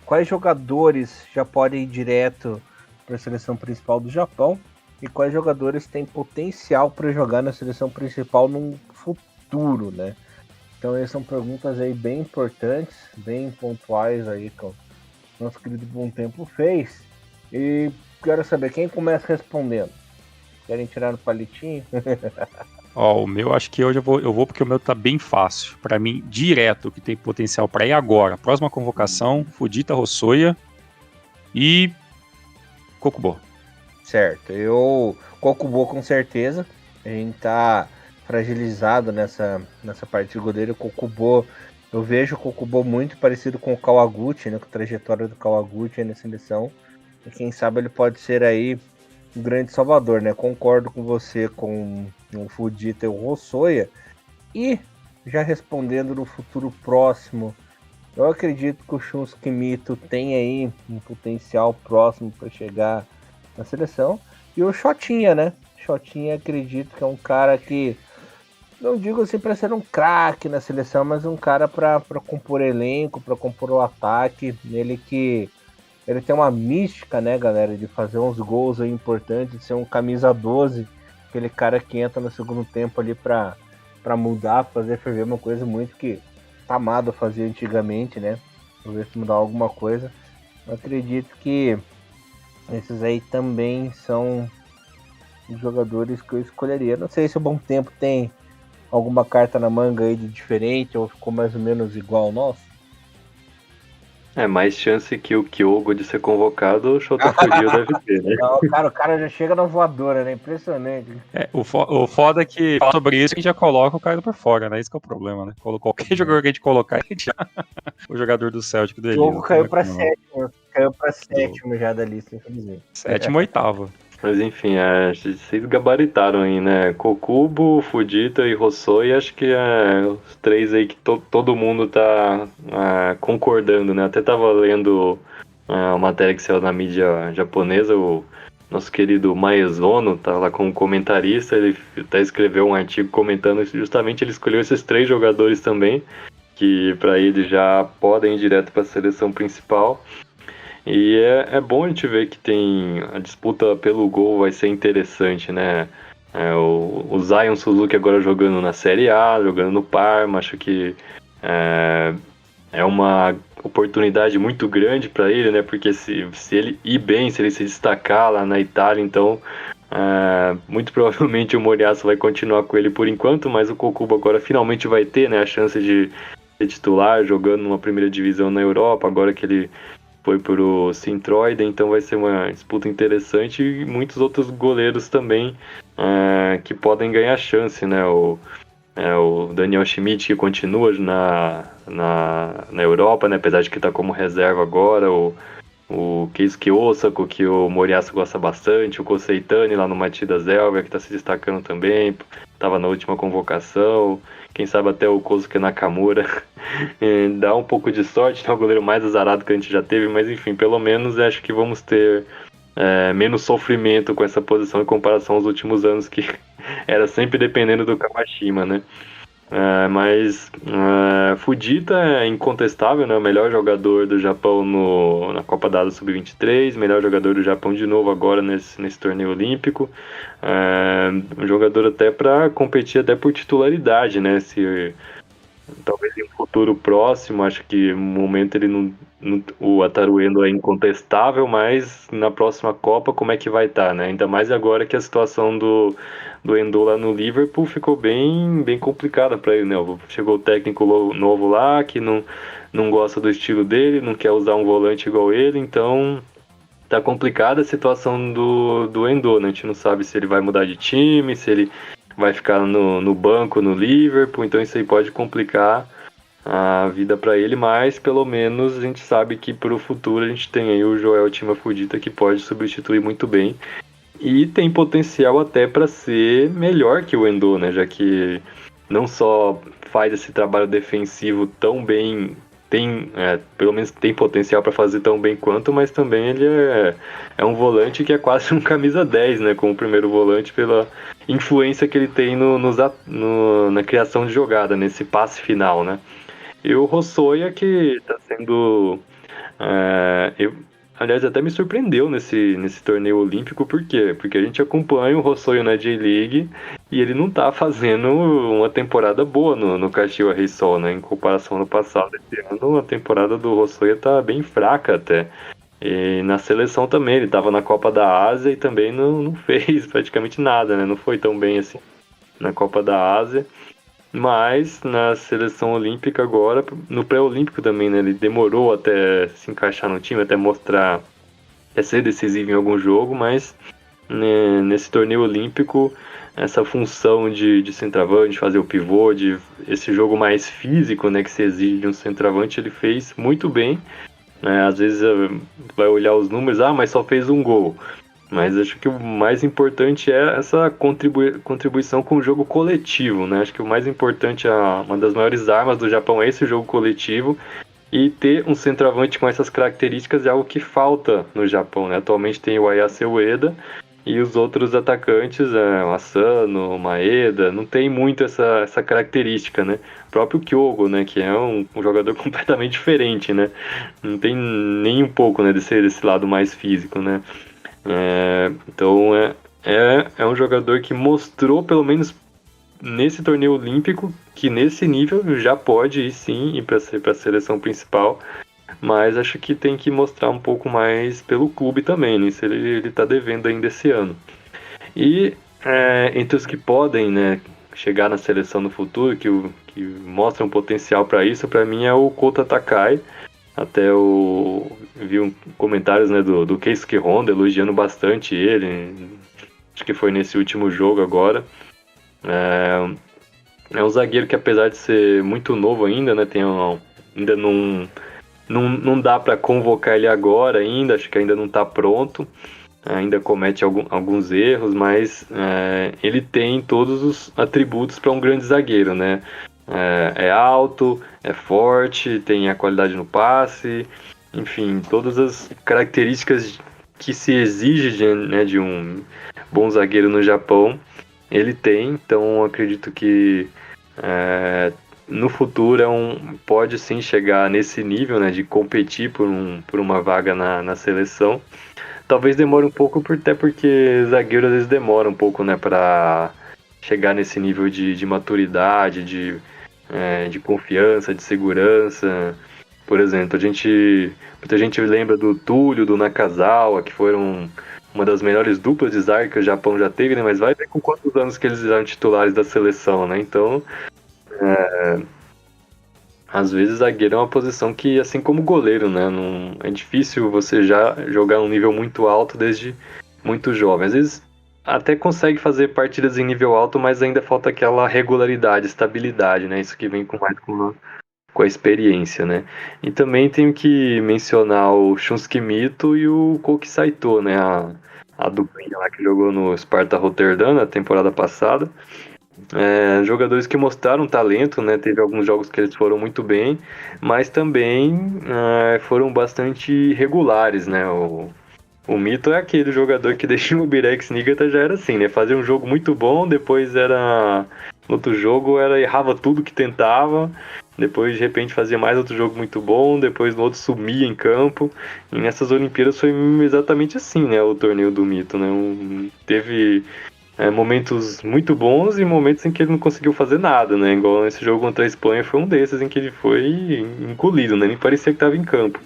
quais jogadores já podem ir direto para a seleção principal do Japão e quais jogadores têm potencial para jogar na seleção principal no futuro, né? Então essas são perguntas aí bem importantes, bem pontuais aí que o nosso querido Bom Tempo fez. E quero saber quem começa respondendo. Querem tirar no palitinho? Ó, o meu acho que hoje eu vou porque o meu tá bem fácil. Pra mim, direto, que tem potencial pra ir agora. Próxima convocação, Fujita Hosoya e Kokubo. Certo, Kokubo com certeza. A gente tá fragilizado nessa parte de goleiro. Kokubo, eu vejo o Kokubo muito parecido com o Kawaguchi, né? Com a trajetória do Kawaguchi na seleção. E quem sabe ele pode ser aí um grande salvador, né? Concordo com você com o Fujita e o Hosoya. E já respondendo no futuro próximo, eu acredito que o Shunsuke Mito tem aí um potencial próximo para chegar na seleção. E o Shotinha, né? Shotinha, acredito que é um cara que, não digo assim para ser um craque na seleção, mas um cara para compor elenco, para compor o ataque. Ele tem uma mística, né, galera, de fazer uns gols aí importantes, de ser um camisa 12, aquele cara que entra no segundo tempo ali para mudar, fazer ferver, uma coisa muito que Amado fazia antigamente, né? Talvez mudar alguma coisa. Eu acredito que esses aí também são os jogadores que eu escolheria. Não sei se o Bom Tempo tem alguma carta na manga aí de diferente ou ficou mais ou menos igual ao nosso. É, mais chance que o Kyogo de ser convocado, o Shota Fujio deve ter, né? Não, o cara já chega na voadora, né? Impressionante. O foda é que fala sobre isso, a gente já coloca o cara por fora, né? Esse que é o problema, né? Qualquer jogador que a gente colocar, a gente já... o jogador do Celtic do Elias. O jogo caiu pra sétimo já da lista, infelizmente. Sétimo, oitavo. Mas enfim, vocês gabaritaram aí, né? Kokubo, Fujita e Hosoya, acho que os três aí que todo mundo tá concordando, né? Até tava lendo uma matéria que saiu na mídia japonesa, o nosso querido Maezono tá lá como comentarista, ele até escreveu um artigo comentando justamente ele escolheu esses três jogadores também, que para ele já podem ir direto para a seleção principal. E é bom a gente ver que tem a disputa pelo gol vai ser interessante, né? O Zion Suzuki agora jogando na Série A, jogando no Parma, acho que é uma oportunidade muito grande para ele, né? Porque se ele ir bem, se ele se destacar lá na Itália, então muito provavelmente o Moriaço vai continuar com ele por enquanto, mas o Kokubo agora finalmente vai ter, né, a chance de ser titular, jogando numa primeira divisão na Europa, agora que ele foi pro Sintroiden, então vai ser uma disputa interessante e muitos outros goleiros também que podem ganhar chance, né? O Daniel Schmidt, que continua na Europa, né? Apesar de que está como reserva agora, o Keisuke Osako, que o Moriaço gosta bastante, o Koseitani lá no Matida Zelva, que está se destacando também, estava na última convocação, quem sabe até o Kosuke Nakamura. Dá um pouco de sorte, é o goleiro mais azarado que a gente já teve, mas enfim, pelo menos acho que vamos ter menos sofrimento com essa posição em comparação aos últimos anos, que era sempre dependendo do Kawashima, né? Mas Fujita é incontestável, né? O melhor jogador do Japão na Copa da Asa Sub-23, melhor jogador do Japão de novo agora nesse torneio olímpico. Um jogador até para competir até por titularidade, né? Talvez em um futuro próximo, acho que no momento ele o Wataru Endo é incontestável, mas na próxima Copa como é que vai estar, né? Ainda mais agora que a situação do Endo lá no Liverpool ficou bem, bem complicada para ele, né? Chegou o técnico novo lá, que não gosta do estilo dele, não quer usar um volante igual ele, então tá complicada a situação do Endo, né? A gente não sabe se ele vai mudar de time, se ele vai ficar no banco no Liverpool, então isso aí pode complicar a vida para ele, mas pelo menos a gente sabe que para o futuro a gente tem aí o Joel Tima Fujita que pode substituir muito bem e tem potencial até para ser melhor que o Endo, né? Já que não só faz esse trabalho defensivo tão bem pelo menos tem potencial para fazer tão bem quanto, mas também ele é um volante que é quase um camisa 10, né? Como o primeiro volante, pela influência que ele tem na criação de jogada, nesse passe final, né? E o Rossoia que está sendo. Aliás, até me surpreendeu nesse torneio olímpico, por quê? Porque a gente acompanha o Rossoio na J-League e ele não tá fazendo uma temporada boa no Caxias Reysol, né? Em comparação ao passado. Esse ano a temporada do Rossoio tá bem fraca até. E na seleção também, ele tava na Copa da Ásia e também não fez praticamente nada, né? Não foi tão bem assim na Copa da Ásia. Mas na seleção olímpica agora, no pré-olímpico também, né? Ele demorou até se encaixar no time, até mostrar, até ser decisivo em algum jogo, mas né, nesse torneio olímpico, essa função de centroavante, fazer o pivô, esse jogo mais físico, né, que se exige de um centroavante, ele fez muito bem. Às vezes vai olhar os números, mas só fez um gol. Mas acho que o mais importante é essa contribuição com o jogo coletivo, né? Acho que o mais importante, uma das maiores armas do Japão é esse jogo coletivo. E ter um centroavante com essas características é algo que falta no Japão, né? Atualmente tem o Ayase Ueda e os outros atacantes, o Asano, o Maeda, não tem muito essa característica, né? O próprio Kyogo, né? Que é um jogador completamente diferente, né? Não tem nem um pouco, né? Desse lado mais físico, né? Então é um jogador que mostrou, pelo menos nesse torneio olímpico, que nesse nível já pode ir sim ir para a seleção principal, mas acho que tem que mostrar um pouco mais pelo clube também, né? Isso ele tá devendo ainda esse ano. E entre os que podem, né, chegar na seleção no futuro, que mostram potencial para isso, para mim é o Kota Takai. Até eu vi comentários, né, do Keisuke Honda elogiando bastante ele. Acho que foi nesse último jogo agora. É um zagueiro que, apesar de ser muito novo ainda, né, ainda não dá para convocar ele agora ainda. Acho que ainda não está pronto. Ainda comete alguns erros, mas ele tem todos os atributos para um grande zagueiro, né? É alto, é forte, tem a qualidade no passe, enfim, todas as características que se exige né, de um bom zagueiro no Japão, ele tem. Então acredito que no futuro pode sim chegar nesse nível, né, de competir por uma vaga na seleção. Talvez demore um pouco, até porque zagueiro às vezes demora um pouco, né, para chegar nesse nível de maturidade, de confiança, de segurança. Por exemplo, muita gente lembra do Túlio, do Nakazawa, que foram uma das melhores duplas de zaga que o Japão já teve, né? Mas vai ver com quantos anos que eles eram titulares da seleção, né? Então, às vezes zagueiro é uma posição que, assim como goleiro, né? Não, é difícil você já jogar um nível muito alto desde muito jovem. Às vezes até consegue fazer partidas em nível alto, mas ainda falta aquela regularidade, estabilidade, né? Isso que vem com a experiência, né? E também tenho que mencionar o Shunsuke Mito e o Koki Saito, né? A duplinha lá que jogou no Sparta Rotterdam na temporada passada. Jogadores que mostraram talento, né? Teve alguns jogos que eles foram muito bem, mas também foram bastante regulares, né? O Mito é aquele jogador que deixa o Birex Niigata já era assim, né? Fazia um jogo muito bom, depois no outro jogo errava tudo que tentava, depois de repente fazia mais outro jogo muito bom, depois no outro sumia em campo. E nessas Olimpíadas foi exatamente assim, né? O torneio do Mito, né? Teve momentos muito bons e momentos em que ele não conseguiu fazer nada, né? Igual esse jogo contra a Espanha foi um desses em que ele foi engolido, né? Nem parecia que estava em campo.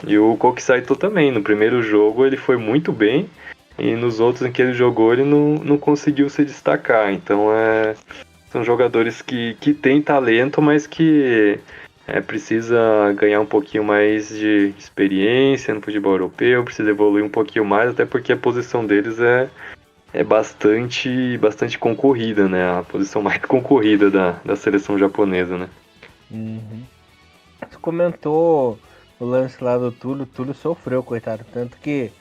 E o Koki Saito também, no primeiro jogo ele foi muito bem, e nos outros em que ele jogou ele não conseguiu se destacar. Então são jogadores que têm talento, mas que precisa ganhar um pouquinho mais de experiência no futebol europeu, precisa evoluir um pouquinho mais, até porque a posição deles é bastante concorrida, né? A posição mais concorrida da seleção japonesa, né? Uhum. Você comentou o lance lá do Túlio. O Túlio sofreu, coitado. Tanto que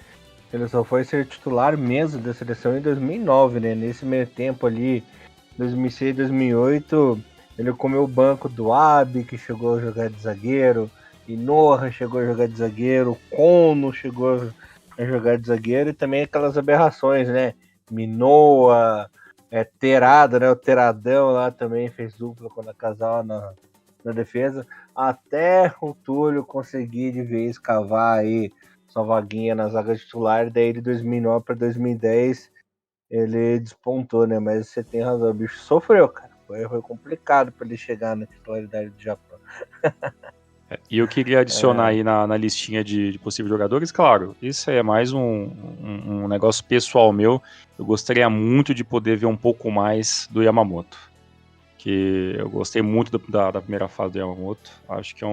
ele só foi ser titular mesmo da seleção em 2009, né? Nesse meio tempo ali, 2006, 2008, Ele comeu o banco do Abe, que chegou a jogar de zagueiro, Inorra chegou a jogar de zagueiro, Kono chegou a jogar de zagueiro, e também aquelas aberrações, né? Minoa, Terada, né? O Teradão lá também fez dupla quando a casal na defesa, até o Túlio conseguir de vez cavar aí sua vaguinha na zaga titular, daí de 2009 para 2010 ele despontou, né? Mas você tem razão, o bicho sofreu, cara. Foi complicado para ele chegar na titularidade do Japão. E eu queria adicionar aí na listinha de possíveis jogadores, claro, isso é mais um negócio pessoal meu. Eu gostaria muito de poder ver um pouco mais do Yamamoto. Que eu gostei muito da primeira fase do Yamamoto. Acho que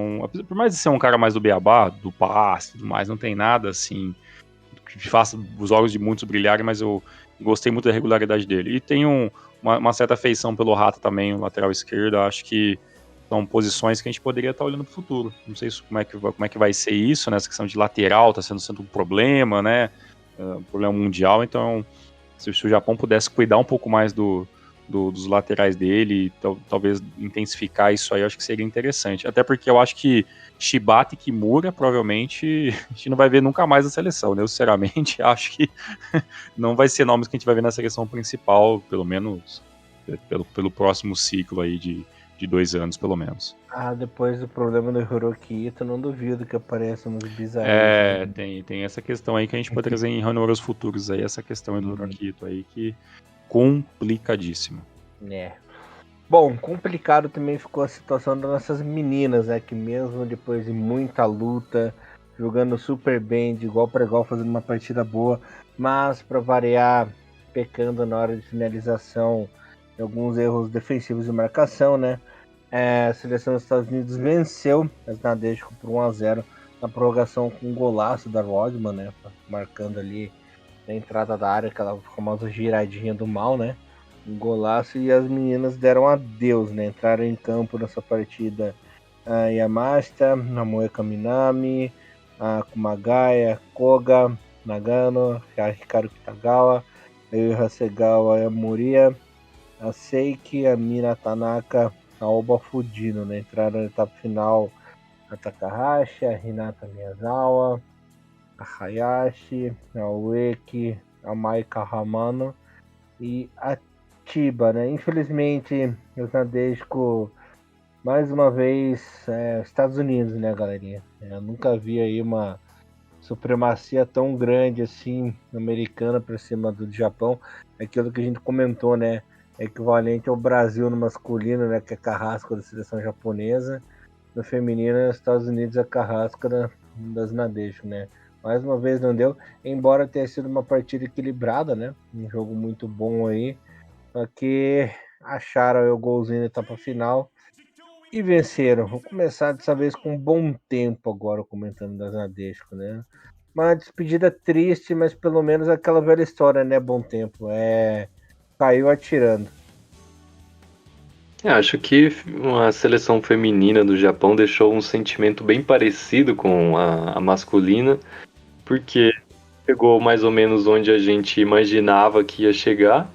por mais de ser um cara mais do beabá, do passe e tudo mais, não tem nada assim que faça os olhos de muitos brilharem, mas eu gostei muito da regularidade dele. E tenho uma certa afeição pelo Rata também, o lateral esquerdo. Acho que são posições que a gente poderia estar olhando para o futuro. Não sei como é que vai ser isso, né? Essa questão de lateral está sendo um problema, né? Um problema mundial. Então, se o Japão pudesse cuidar um pouco mais dos laterais dele, talvez intensificar isso aí, eu acho que seria interessante. Até porque eu acho que Shibata e Kimura, provavelmente, a gente não vai ver nunca mais na seleção, né? Eu, sinceramente, acho que não vai ser nomes que a gente vai ver na seleção principal, pelo menos pelo próximo ciclo aí de 2 anos, pelo menos. Depois do problema do Hiroki Ito, não duvido que apareça uns bizarros. Tem essa questão aí que a gente pode trazer em Honoros futuros aí, essa questão do Hiroki Ito aí, que complicadíssimo. Bom, complicado também ficou a situação das nossas meninas, né? Que mesmo depois de muita luta, jogando super bem, de igual para igual, fazendo uma partida boa, mas para variar, pecando na hora de finalização, alguns erros defensivos de marcação, né? A seleção dos Estados Unidos venceu as Nadeshko por 1-0 na prorrogação com um golaço da Rodman, né? Marcando ali na entrada da área, aquela famosa giradinha do mal, né? Um golaço, e as meninas deram adeus, né? Entraram em campo nessa partida a Yamashita, Namoe Minami, a Kumagaya, Koga, Nagano, a Hikaru Kitagawa, a Yui Hasegawa e a Muria, a Seiki, a Mina Tanaka, a Oba Fudino, né? Entraram na etapa final a Takahashi, a Hinata Miyazawa, a Hayashi, a Ueki, a Maika Hamano e a Chiba, né? Infelizmente, os Nadeshko, mais uma vez, Estados Unidos, né, galerinha? Eu nunca vi aí uma supremacia tão grande assim, americana para cima do Japão. Aquilo que a gente comentou, né? É equivalente ao Brasil no masculino, né? Que é carrasco da seleção japonesa. No feminino, Estados Unidos é carrasca das Nadeshko, né? Mais uma vez não deu, embora tenha sido uma partida equilibrada, né? Um jogo muito bom aí. Só que acharam o golzinho na etapa final e venceram. Vou começar dessa vez com um bom tempo agora, comentando das Nadeshko, né? Uma despedida triste, mas pelo menos aquela velha história, né? Bom tempo. Caiu atirando. Acho que a seleção feminina do Japão deixou um sentimento bem parecido com a masculina, porque chegou mais ou menos onde a gente imaginava que ia chegar.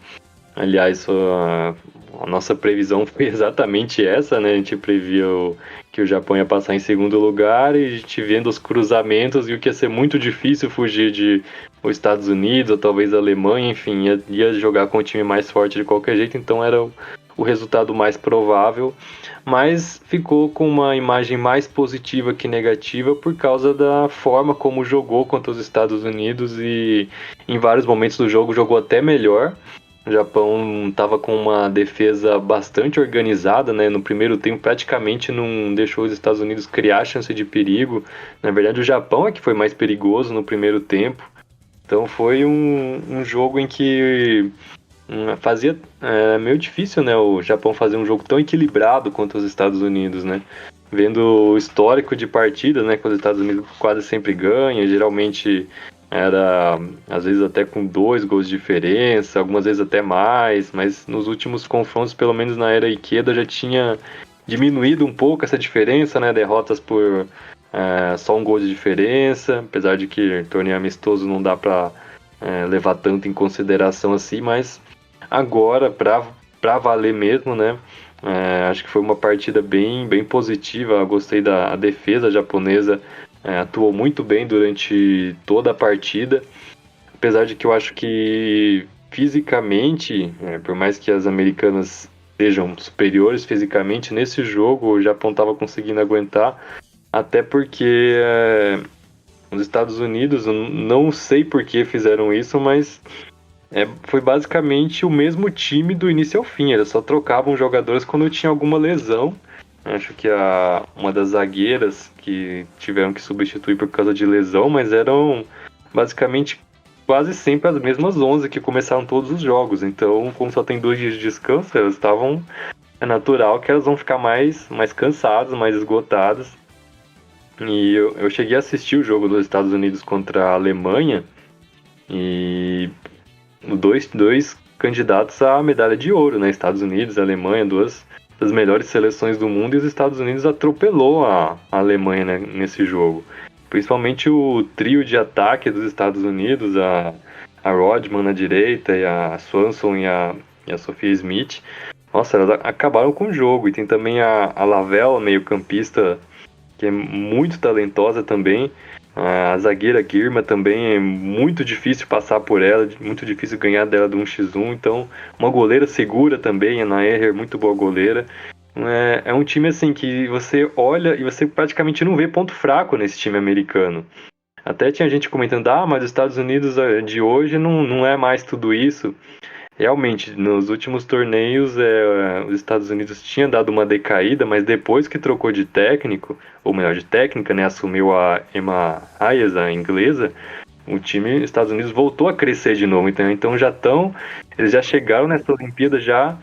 Aliás, a nossa previsão foi exatamente essa, né? A gente previu que o Japão ia passar em segundo lugar, e a gente vendo os cruzamentos, e que ia ser muito difícil fugir de os Estados Unidos, ou talvez a Alemanha, enfim, ia jogar com o time mais forte de qualquer jeito, então era o resultado mais provável, mas ficou com uma imagem mais positiva que negativa por causa da forma como jogou contra os Estados Unidos, e em vários momentos do jogo jogou até melhor. O Japão estava com uma defesa bastante organizada, né? No primeiro tempo praticamente não deixou os Estados Unidos criar chance de perigo. Na verdade, o Japão é que foi mais perigoso no primeiro tempo. Então foi um jogo em que fazia meio difícil, né? O Japão fazer um jogo tão equilibrado quanto os Estados Unidos, né? Vendo o histórico de partidas, né? Que os Estados Unidos quase sempre ganham, geralmente era às vezes até com 2 gols de diferença, algumas vezes até mais, mas nos últimos confrontos, pelo menos na era Ikeda, já tinha diminuído um pouco essa diferença, né? Derrotas por só um gol de diferença, apesar de que torneio amistoso não dá para levar tanto em consideração assim, mas agora, pra valer mesmo, né? Acho que foi uma partida bem positiva. Eu gostei da defesa japonesa, atuou muito bem durante toda a partida. Apesar de que eu acho que fisicamente, por mais que as americanas sejam superiores fisicamente, nesse jogo o Japão estava conseguindo aguentar. Até porque os Estados Unidos, eu não sei por que fizeram isso, mas foi basicamente o mesmo time do início ao fim. Eles só trocavam jogadores quando tinha alguma lesão. Acho que uma das zagueiras que tiveram que substituir por causa de lesão, mas eram basicamente quase sempre as mesmas 11 que começaram todos os jogos. Então, como só tem 2 dias de descanso, elas estavam. É natural que elas vão ficar mais cansadas, mais esgotadas. E eu cheguei a assistir o jogo dos Estados Unidos contra a Alemanha e dois candidatos à medalha de ouro, né? Estados Unidos e Alemanha, duas das melhores seleções do mundo, e os Estados Unidos atropelou a Alemanha, né, nesse jogo. Principalmente o trio de ataque dos Estados Unidos, a Rodman na direita, e a Swanson e a Sophia Smith. Nossa, elas acabaram com o jogo. E tem também a Lavelle, meio-campista, que é muito talentosa também. A zagueira Girma também é muito difícil passar por ela, muito difícil ganhar dela do 1x1. Então, uma goleira segura também, a Naeher, muito boa goleira. É um time assim que você olha e você praticamente não vê ponto fraco nesse time americano. Até tinha gente comentando, mas os Estados Unidos de hoje não é mais tudo isso. Realmente, nos últimos torneios, os Estados Unidos tinha dado uma decaída, mas depois que trocou de técnico, ou melhor, de técnica, né, assumiu a Emma Hayes, a inglesa, o time dos Estados Unidos voltou a crescer de novo. Então eles já chegaram nessa Olimpíada já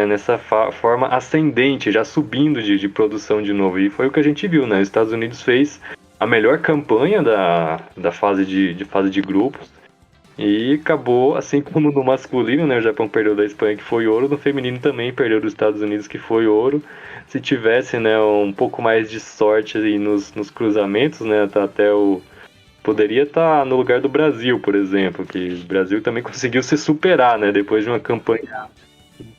nessa forma ascendente, já subindo de produção de novo. E foi o que a gente viu, né? Os Estados Unidos fez a melhor campanha da fase de grupos. E acabou, assim como no masculino, né? O Japão perdeu da Espanha, que foi ouro. No feminino também perdeu dos Estados Unidos, que foi ouro. Se tivesse, né, um pouco mais de sorte aí nos cruzamentos, né? Até poderia estar no lugar do Brasil, por exemplo, que o Brasil também conseguiu se superar, né? Depois de uma campanha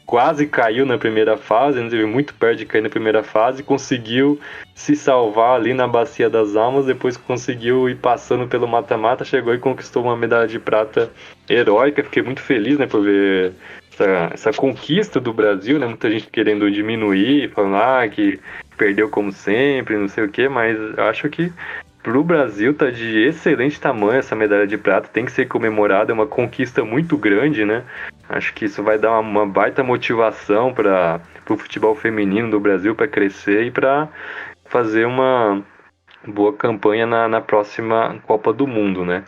quase caiu na primeira fase, né, teve muito perto de cair na primeira fase, conseguiu se salvar ali na Bacia das Almas, depois conseguiu ir passando pelo mata-mata, chegou e conquistou uma medalha de prata heróica. Fiquei muito feliz, né, por ver essa conquista do Brasil, né? Muita gente querendo diminuir, falando que perdeu como sempre, não sei o que, mas eu acho que pro Brasil tá de excelente tamanho essa medalha de prata, tem que ser comemorada, é uma conquista muito grande, né? Acho que isso vai dar uma baita motivação para o futebol feminino do Brasil para crescer e para fazer uma boa campanha na próxima Copa do Mundo, né?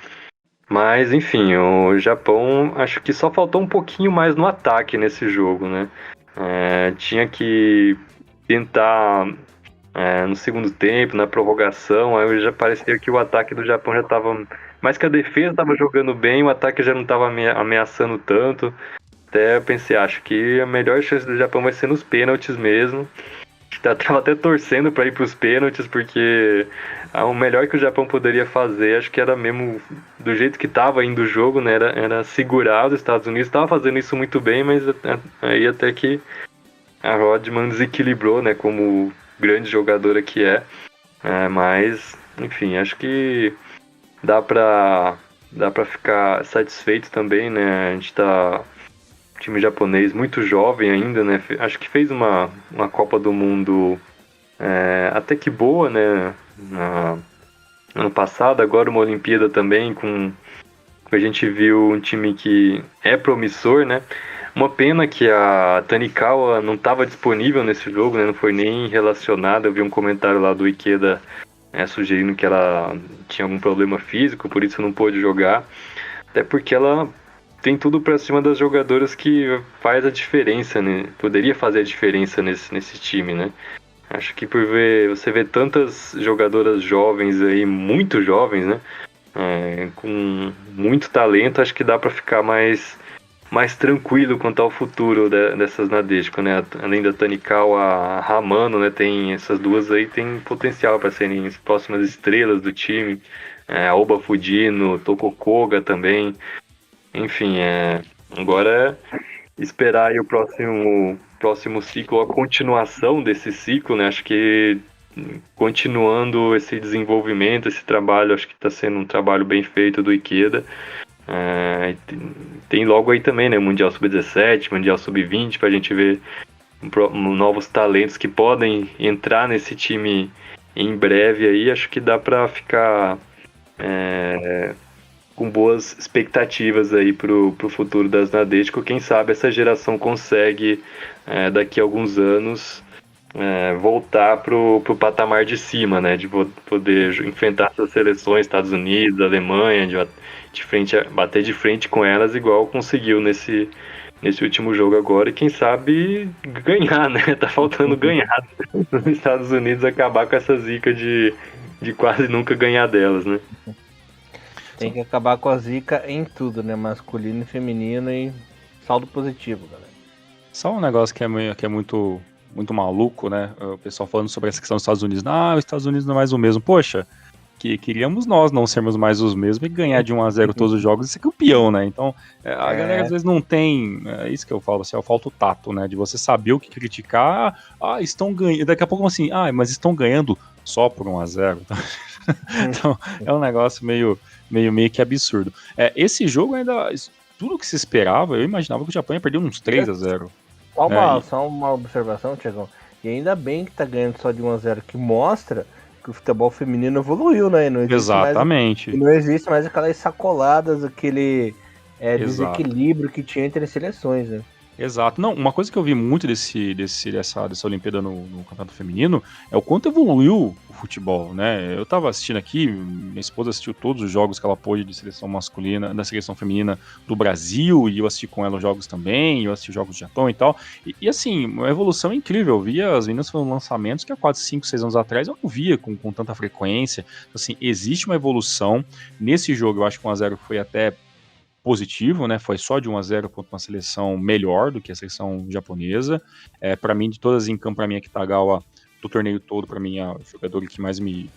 Mas, enfim, o Japão acho que só faltou um pouquinho mais no ataque nesse jogo, né? Tinha que tentar no segundo tempo, na prorrogação, aí já parecia que o ataque do Japão já estava. Mais que a defesa estava jogando bem, o ataque já não estava ameaçando tanto. Até eu pensei, acho que a melhor chance do Japão vai ser nos pênaltis mesmo. Tava até torcendo para ir para os pênaltis, porque o melhor que o Japão poderia fazer, acho que era mesmo do jeito que estava indo o jogo, né? Era segurar os Estados Unidos. Estava fazendo isso muito bem, mas aí até que a Rodman desequilibrou, né? Como grande jogadora que é. Mas, enfim, acho que dá para ficar satisfeito também, né? A gente tá time japonês muito jovem ainda, né? Acho que fez uma Copa do Mundo até que boa, né? Ano passado, agora uma Olimpíada também com a gente viu um time que é promissor, né? Uma pena que a Tanikawa não estava disponível nesse jogo, né? Não foi nem relacionada. Eu vi um comentário lá do Ikeda sugerindo que ela tinha algum problema físico, por isso não pôde jogar. Até porque ela tem tudo para cima das jogadoras que faz a diferença, né? Poderia fazer a diferença nesse time, né? Acho que você vê tantas jogadoras jovens aí, muito jovens, né? Com muito talento, acho que dá para ficar mais tranquilo quanto ao futuro dessas Nadeshiko, né? Além da Tanikawa, a Hamano, né? Tem essas duas aí, tem potencial para serem as próximas estrelas do time. A Oba Fujino, Tokokoga também. Enfim, agora é esperar aí o próximo próximo ciclo, a continuação desse ciclo, né? Acho que continuando esse desenvolvimento, esse trabalho, acho que está sendo um trabalho bem feito do Ikeda. Tem logo aí também, né? Mundial Sub-17, Mundial Sub-20, para a gente ver novos talentos que podem entrar nesse time em breve aí. Acho que dá para ficar com boas expectativas aí pro futuro das Nadeshiko. Quem sabe essa geração consegue, daqui a alguns anos, voltar pro patamar de cima, né? De poder enfrentar essas seleções, Estados Unidos, Alemanha, bater de frente com elas, igual conseguiu nesse último jogo agora, e quem sabe ganhar, né? Tá faltando ganhar nos Estados Unidos, acabar com essa zica de quase nunca ganhar delas, né? Tem que acabar com a zica em tudo, né? Masculino e feminino, e saldo positivo, galera. Só um negócio que é muito, muito maluco, né? O pessoal falando sobre essa questão dos Estados Unidos. Os Estados Unidos não é mais o mesmo. Poxa, que queríamos nós não sermos mais os mesmos e ganhar de 1-0 todos os jogos e ser campeão, né? Então, a galera às vezes não tem. É isso que eu falo, assim, falta o tato, né? De você saber o que criticar. Estão ganhando. Daqui a pouco assim, mas estão ganhando só por 1-0. Então, é um negócio meio que absurdo. Esse jogo ainda. Tudo que se esperava, eu imaginava que o Japão ia perder uns 3-0. Só uma observação, Thiagão. E ainda bem que tá ganhando só de 1-0, que mostra que o futebol feminino evoluiu, né? Não existe Exatamente. Não existe mais aquelas sacoladas, aquele desequilíbrio que tinha entre as seleções, né? Exato. Não, uma coisa que eu vi muito dessa Olimpíada no campeonato feminino é o quanto evoluiu o futebol, né? Eu tava assistindo aqui, minha esposa assistiu todos os jogos que ela pôde de seleção masculina, da seleção feminina do Brasil, e eu assisti com ela os jogos também, eu assisti os jogos do Japão e tal. E assim, uma evolução incrível. Eu via as meninas fazendo lançamentos que há 4, 5, 6 anos atrás eu não via com tanta frequência. Assim, existe uma evolução. Nesse jogo, eu acho que 1-0 foi até positivo, né? Foi só de 1-0 contra uma seleção melhor do que a seleção japonesa. Para mim, de todas em campo, para mim, a Kitagawa, do torneio todo, para mim, é o jogador que mais me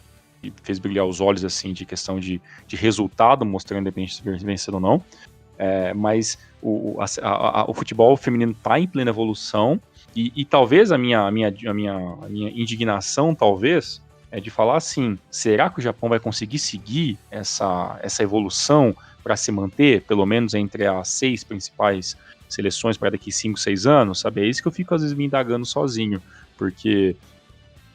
fez brilhar os olhos, assim, de questão de resultado, mostrando independente se vencendo ou não. Mas o futebol feminino está em plena evolução, e talvez a minha indignação, talvez, é de falar assim, será que o Japão vai conseguir seguir essa evolução para se manter, pelo menos entre as 6 principais seleções para daqui 5, 6 anos, sabe? É isso que eu fico às vezes me indagando sozinho, porque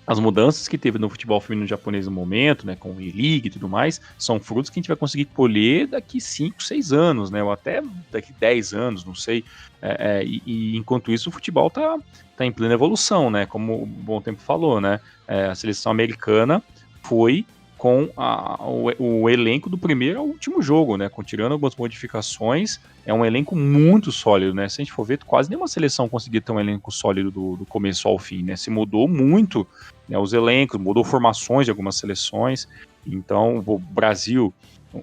as mudanças que teve no futebol feminino japonês no momento, né, com o E-League e tudo mais, são frutos que a gente vai conseguir colher daqui 5, 6 anos, né, ou até daqui 10 anos, não sei. E enquanto isso, o futebol tá em plena evolução, né, como o Bom Tempo falou, né, a seleção americana foi com o elenco do primeiro ao último jogo, né, tirando algumas modificações, é um elenco muito sólido, né, se a gente for ver, quase nenhuma seleção conseguiu ter um elenco sólido do começo ao fim, né, se mudou muito, né, os elencos, mudou formações de algumas seleções, então o Brasil,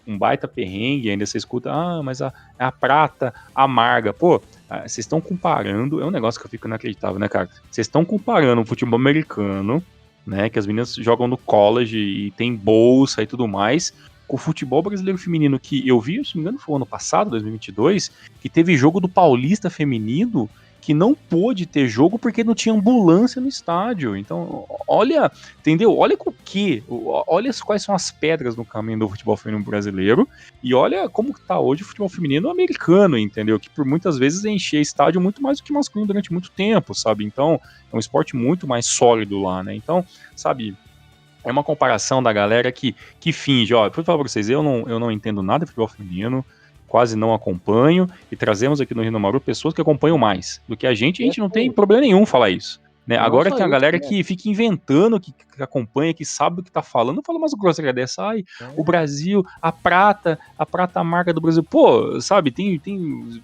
um baita perrengue, ainda você escuta, mas a prata amarga, pô, vocês estão comparando, é um negócio que eu fico inacreditável, né, cara, vocês estão comparando o futebol americano, né, que as meninas jogam no college e tem bolsa e tudo mais, com o futebol brasileiro feminino, que eu vi, se não me engano, foi ano passado, 2022, que teve jogo do Paulista feminino, que não pôde ter jogo porque não tinha ambulância no estádio. Então, olha, entendeu? Olha olha quais são as pedras no caminho do futebol feminino brasileiro, e olha como está hoje o futebol feminino americano, entendeu? Que por muitas vezes enchia estádio muito mais do que masculino durante muito tempo, sabe? Então, é um esporte muito mais sólido lá, né? Então, sabe, é uma comparação da galera que finge, ó, vou falar pra vocês, eu não entendo nada de futebol feminino, quase não acompanho, e trazemos aqui no Rio Maru pessoas que acompanham mais do que a gente não tem problema nenhum falar isso. Né? Agora tem a galera que fica inventando, que acompanha, que sabe o que tá falando, não fala mais grosseria dessa, o Brasil, a prata amarga do Brasil, pô, sabe,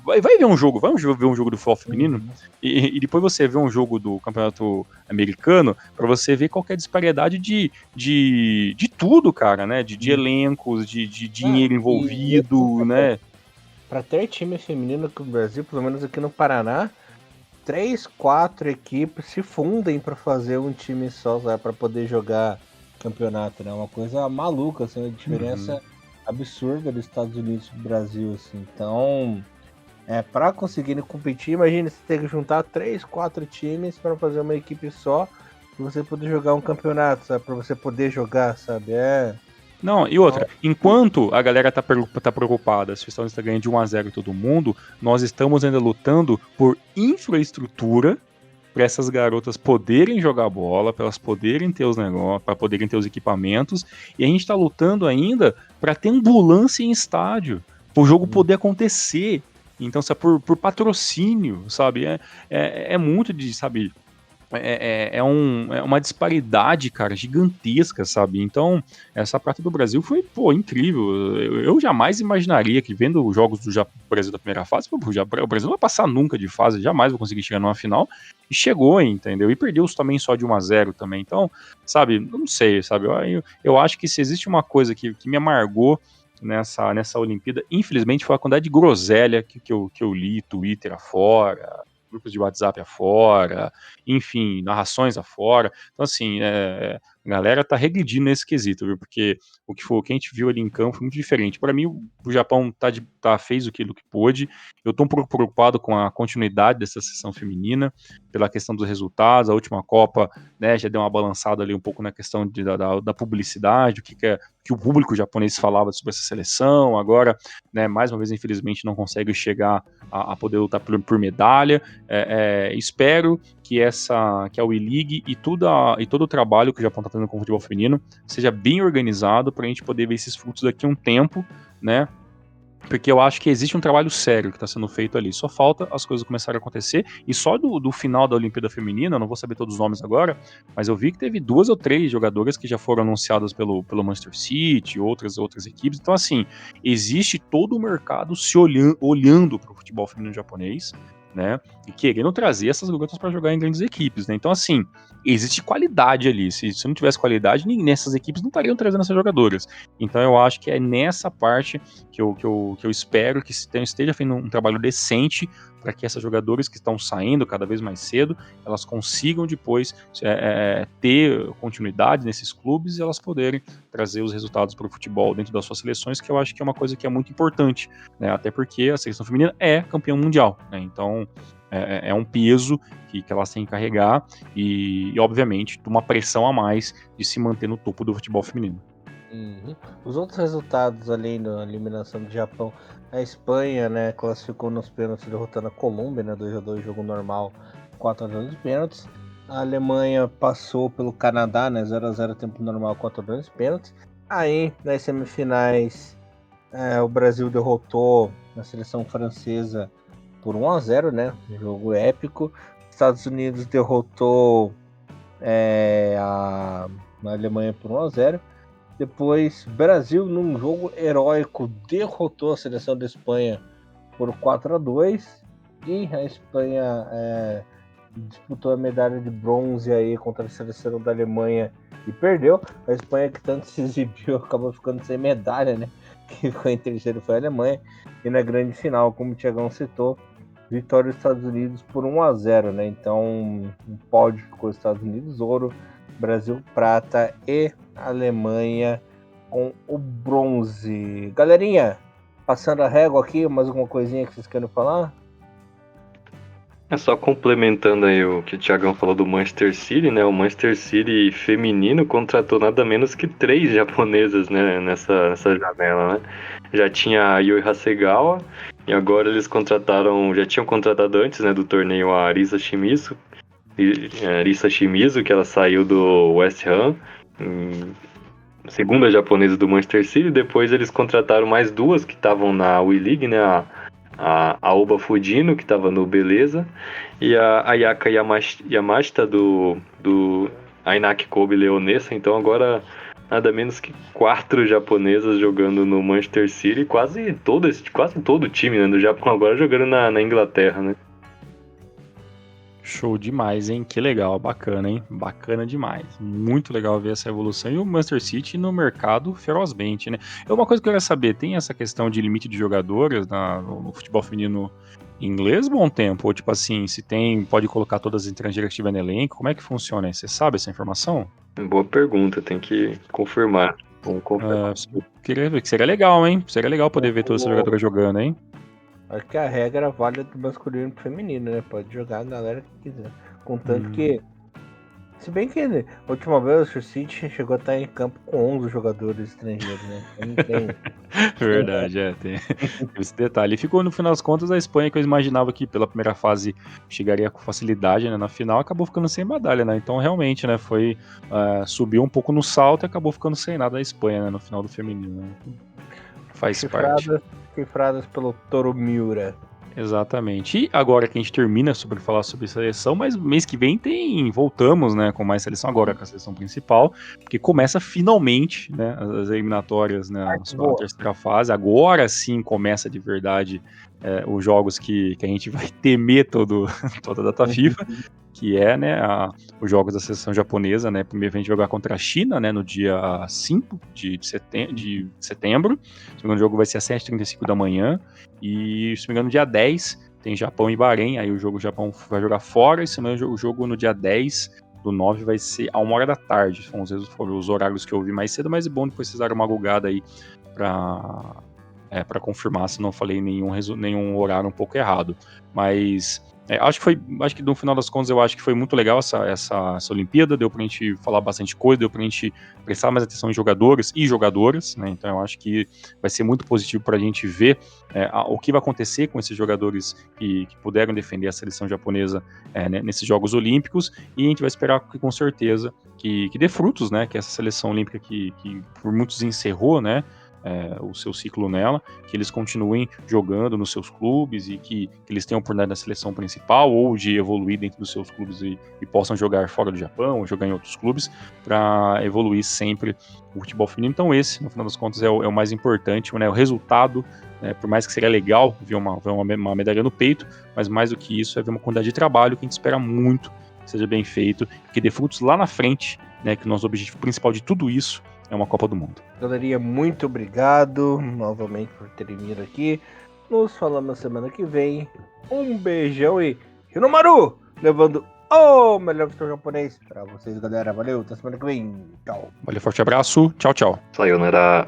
vai ver um jogo, vamos ver um jogo do futebol feminino, e depois você vê um jogo do campeonato americano, pra você ver qualquer disparidade de tudo, cara, né, de elencos, de dinheiro envolvido, né. Pra ter time feminino que o Brasil, pelo menos aqui no Paraná, 3, 4 equipes se fundem para fazer um time só, para poder jogar campeonato, né? Uma coisa maluca, assim, uma diferença absurda dos Estados Unidos pro Brasil, assim. Então, Para conseguirem competir, imagina você ter que juntar 3, 4 times para fazer uma equipe só, pra você poder jogar um campeonato, sabe? Pra você poder jogar, sabe? Não, e outra, enquanto a galera tá preocupada se o Estados Unidos tá ganhando de 1-0 todo mundo, nós estamos ainda lutando por infraestrutura para essas garotas poderem jogar bola, para elas poderem ter os negócios, para poderem ter os equipamentos, e a gente está lutando ainda para ter ambulância em estádio, para o jogo poder acontecer. Então, sabe, por patrocínio, sabe? É muito de, sabe? É uma disparidade, cara, gigantesca, sabe? Então, essa prata do Brasil foi, pô, incrível. Eu jamais imaginaria que, vendo os jogos do Brasil da primeira fase, pô, o Brasil não vai passar nunca de fase, jamais vai conseguir chegar numa final. E chegou, entendeu? E perdeu também só de 1-0 também. Então, sabe, não sei, sabe? Eu acho que se existe uma coisa que me amargou nessa Olimpíada, infelizmente, foi a quantidade de groselha que eu li, Twitter afora, grupos de WhatsApp afora, enfim, narrações afora. Então, assim, a galera tá regredindo nesse quesito, viu? Porque o que a gente viu ali em campo foi muito diferente. Para mim, o Japão fez aquilo que pôde. Eu tô um pouco preocupado com a continuidade dessa seleção feminina, pela questão dos resultados. A última Copa, né, já deu uma balançada ali um pouco na questão da publicidade, que o público japonês falava sobre essa seleção. Agora, né, mais uma vez, infelizmente, não consegue chegar a poder lutar por medalha. Espero que a WE-League e todo o trabalho que o Japão está fazendo com o futebol feminino seja bem organizado para a gente poder ver esses frutos daqui a um tempo, né? Porque eu acho que existe um trabalho sério que está sendo feito ali. Só falta as coisas começarem a acontecer. E só do final da Olimpíada Feminina, eu não vou saber todos os nomes agora, mas eu vi que teve 2 ou 3 jogadoras que já foram anunciadas pelo Manchester City, outras equipes. Então, assim, existe todo o mercado se olhando para o futebol feminino japonês, né? E querendo trazer essas garotas para jogar em grandes equipes, né? Então, assim, existe qualidade ali. Se não tivesse qualidade, nessas equipes não estariam trazendo essas jogadoras. Então, eu acho que é nessa parte que eu espero que esteja fazendo um trabalho decente para que essas jogadoras que estão saindo cada vez mais cedo, elas consigam depois ter continuidade nesses clubes e elas poderem trazer os resultados para o futebol dentro das suas seleções, que eu acho que é uma coisa que é muito importante, né? Até porque a seleção feminina é campeã mundial, né? Então é um peso que elas têm que carregar e, obviamente, uma pressão a mais de se manter no topo do futebol feminino. Uhum. Os outros resultados, além da eliminação do Japão, a Espanha, né, classificou nos pênaltis derrotando a Colômbia, né, 2-2, jogo normal, 4-2 nos pênaltis. A Alemanha passou pelo Canadá, né, 0-0 tempo normal, 4-2 nos pênaltis. Aí, nas semifinais, o Brasil derrotou a seleção francesa por 1-0, né, jogo épico. Estados Unidos derrotou a Alemanha por 1-0. Depois, Brasil, num jogo heróico, derrotou a seleção da Espanha por 4-2. E a Espanha disputou a medalha de bronze aí contra a seleção da Alemanha e perdeu. A Espanha, que tanto se exibiu, acabou ficando sem medalha, né? Que ficou em terceiro foi a Alemanha. E na grande final, como o Thiagão citou, vitória dos Estados Unidos por 1-0, né? Então, um pódio ficou Estados Unidos, ouro, Brasil, prata e Alemanha com o bronze. Galerinha, passando a régua aqui, mais alguma coisinha que vocês querem falar? É só complementando aí o que o Thiagão falou do Manchester City, né? O Manchester City feminino contratou nada menos que 3 japonesas, né? Nessa janela, né? Já tinha a Yui Hasegawa e agora eles já tinham contratado antes, né, do torneio a Arisa Shimizu, que ela saiu do West Ham, segunda japonesa do Manchester City. Depois eles contrataram mais 2 que estavam na WE-League, né? A Oba Fujino, que estava no Beleza, e a Ayaka Yamashita do Ainaki Kobe Leonessa. Então agora nada menos que 4 japonesas jogando no Manchester City, quase todo o time, né, do Japão agora jogando na Inglaterra, né? Show demais, hein? Que legal, bacana, hein? Bacana demais. Muito legal ver essa evolução e o Manchester City no mercado ferozmente, né? É uma coisa que eu queria saber, tem essa questão de limite de jogadoras no futebol feminino inglês, bom tempo? Ou tipo assim, se tem, pode colocar todas as estrangeiras que estiver no elenco? Como é que funciona? Você sabe essa informação? Boa pergunta, tem que confirmar. Vamos confirmar. Queria ver que seria legal, hein? Seria legal poder ver todas essas jogadoras jogando, hein? Acho que a regra vale do masculino e pro feminino, né? Pode jogar a galera que quiser. Contanto que. Se bem que a última vez o Manchester City chegou a estar em campo com 11 jogadores estrangeiros, né? Então não tem. Verdade, tem esse detalhe. E ficou, no final das contas, a Espanha, que eu imaginava que pela primeira fase chegaria com facilidade, né, na final, acabou ficando sem medalha, né? Então, realmente, né, subiu um pouco no salto e acabou ficando sem nada a Espanha, né, no final do feminino. Né? Faz parte. Chifradas pelo Toro Miura. Exatamente. E agora que a gente termina sobre falar sobre seleção, mas mês que vem voltamos, né, com mais seleção, agora com a seleção principal, porque começa finalmente, né, as eliminatórias, né, a terceira fase. Agora sim começa de verdade os jogos que a gente vai temer toda a data FIFA, que é, né, os jogos da seleção japonesa, né. Primeiro a gente vai jogar contra a China, né, no dia 5 de setembro. O segundo jogo vai ser às 7h35 da manhã. E, se não me engano, no dia 10 tem Japão e Bahrein, aí o Japão vai jogar fora, e se não me engano, o jogo no dia 10/9 vai ser a 1h da tarde. Foram os horários que eu vi mais cedo, mas é bom depois vocês darem uma gulgada aí pra confirmar se não falei nenhum horário um pouco errado. Mas acho que no final das contas eu acho que foi muito legal essa Olimpíada, deu pra gente falar bastante coisa, deu pra gente prestar mais atenção em jogadores e jogadoras, né? Então eu acho que vai ser muito positivo pra gente ver o que vai acontecer com esses jogadores que puderam defender a seleção japonesa nesses Jogos Olímpicos, e a gente vai esperar que, com certeza, que dê frutos, né? Que essa seleção olímpica que por muitos encerrou, né? O seu ciclo nela, que eles continuem jogando nos seus clubes e que eles tenham a oportunidade da seleção principal ou de evoluir dentro dos seus clubes e possam jogar fora do Japão ou jogar em outros clubes para evoluir sempre o futebol feminino. Então esse, no final das contas, é o mais importante, né? O resultado, por mais que seria legal ver uma medalha no peito, mas mais do que isso é ver uma quantidade de trabalho que a gente espera muito que seja bem feito, que dê frutos lá na frente, né? Que o nosso objetivo principal de tudo isso é uma Copa do Mundo. Galerinha, muito obrigado novamente por terem vindo aqui. Nos falamos semana que vem. Um beijão e Hinomaru, levando o melhor futebol japonês pra vocês, galera. Valeu, até semana que vem. Tchau. Valeu, forte abraço. Tchau, tchau. Sayonara.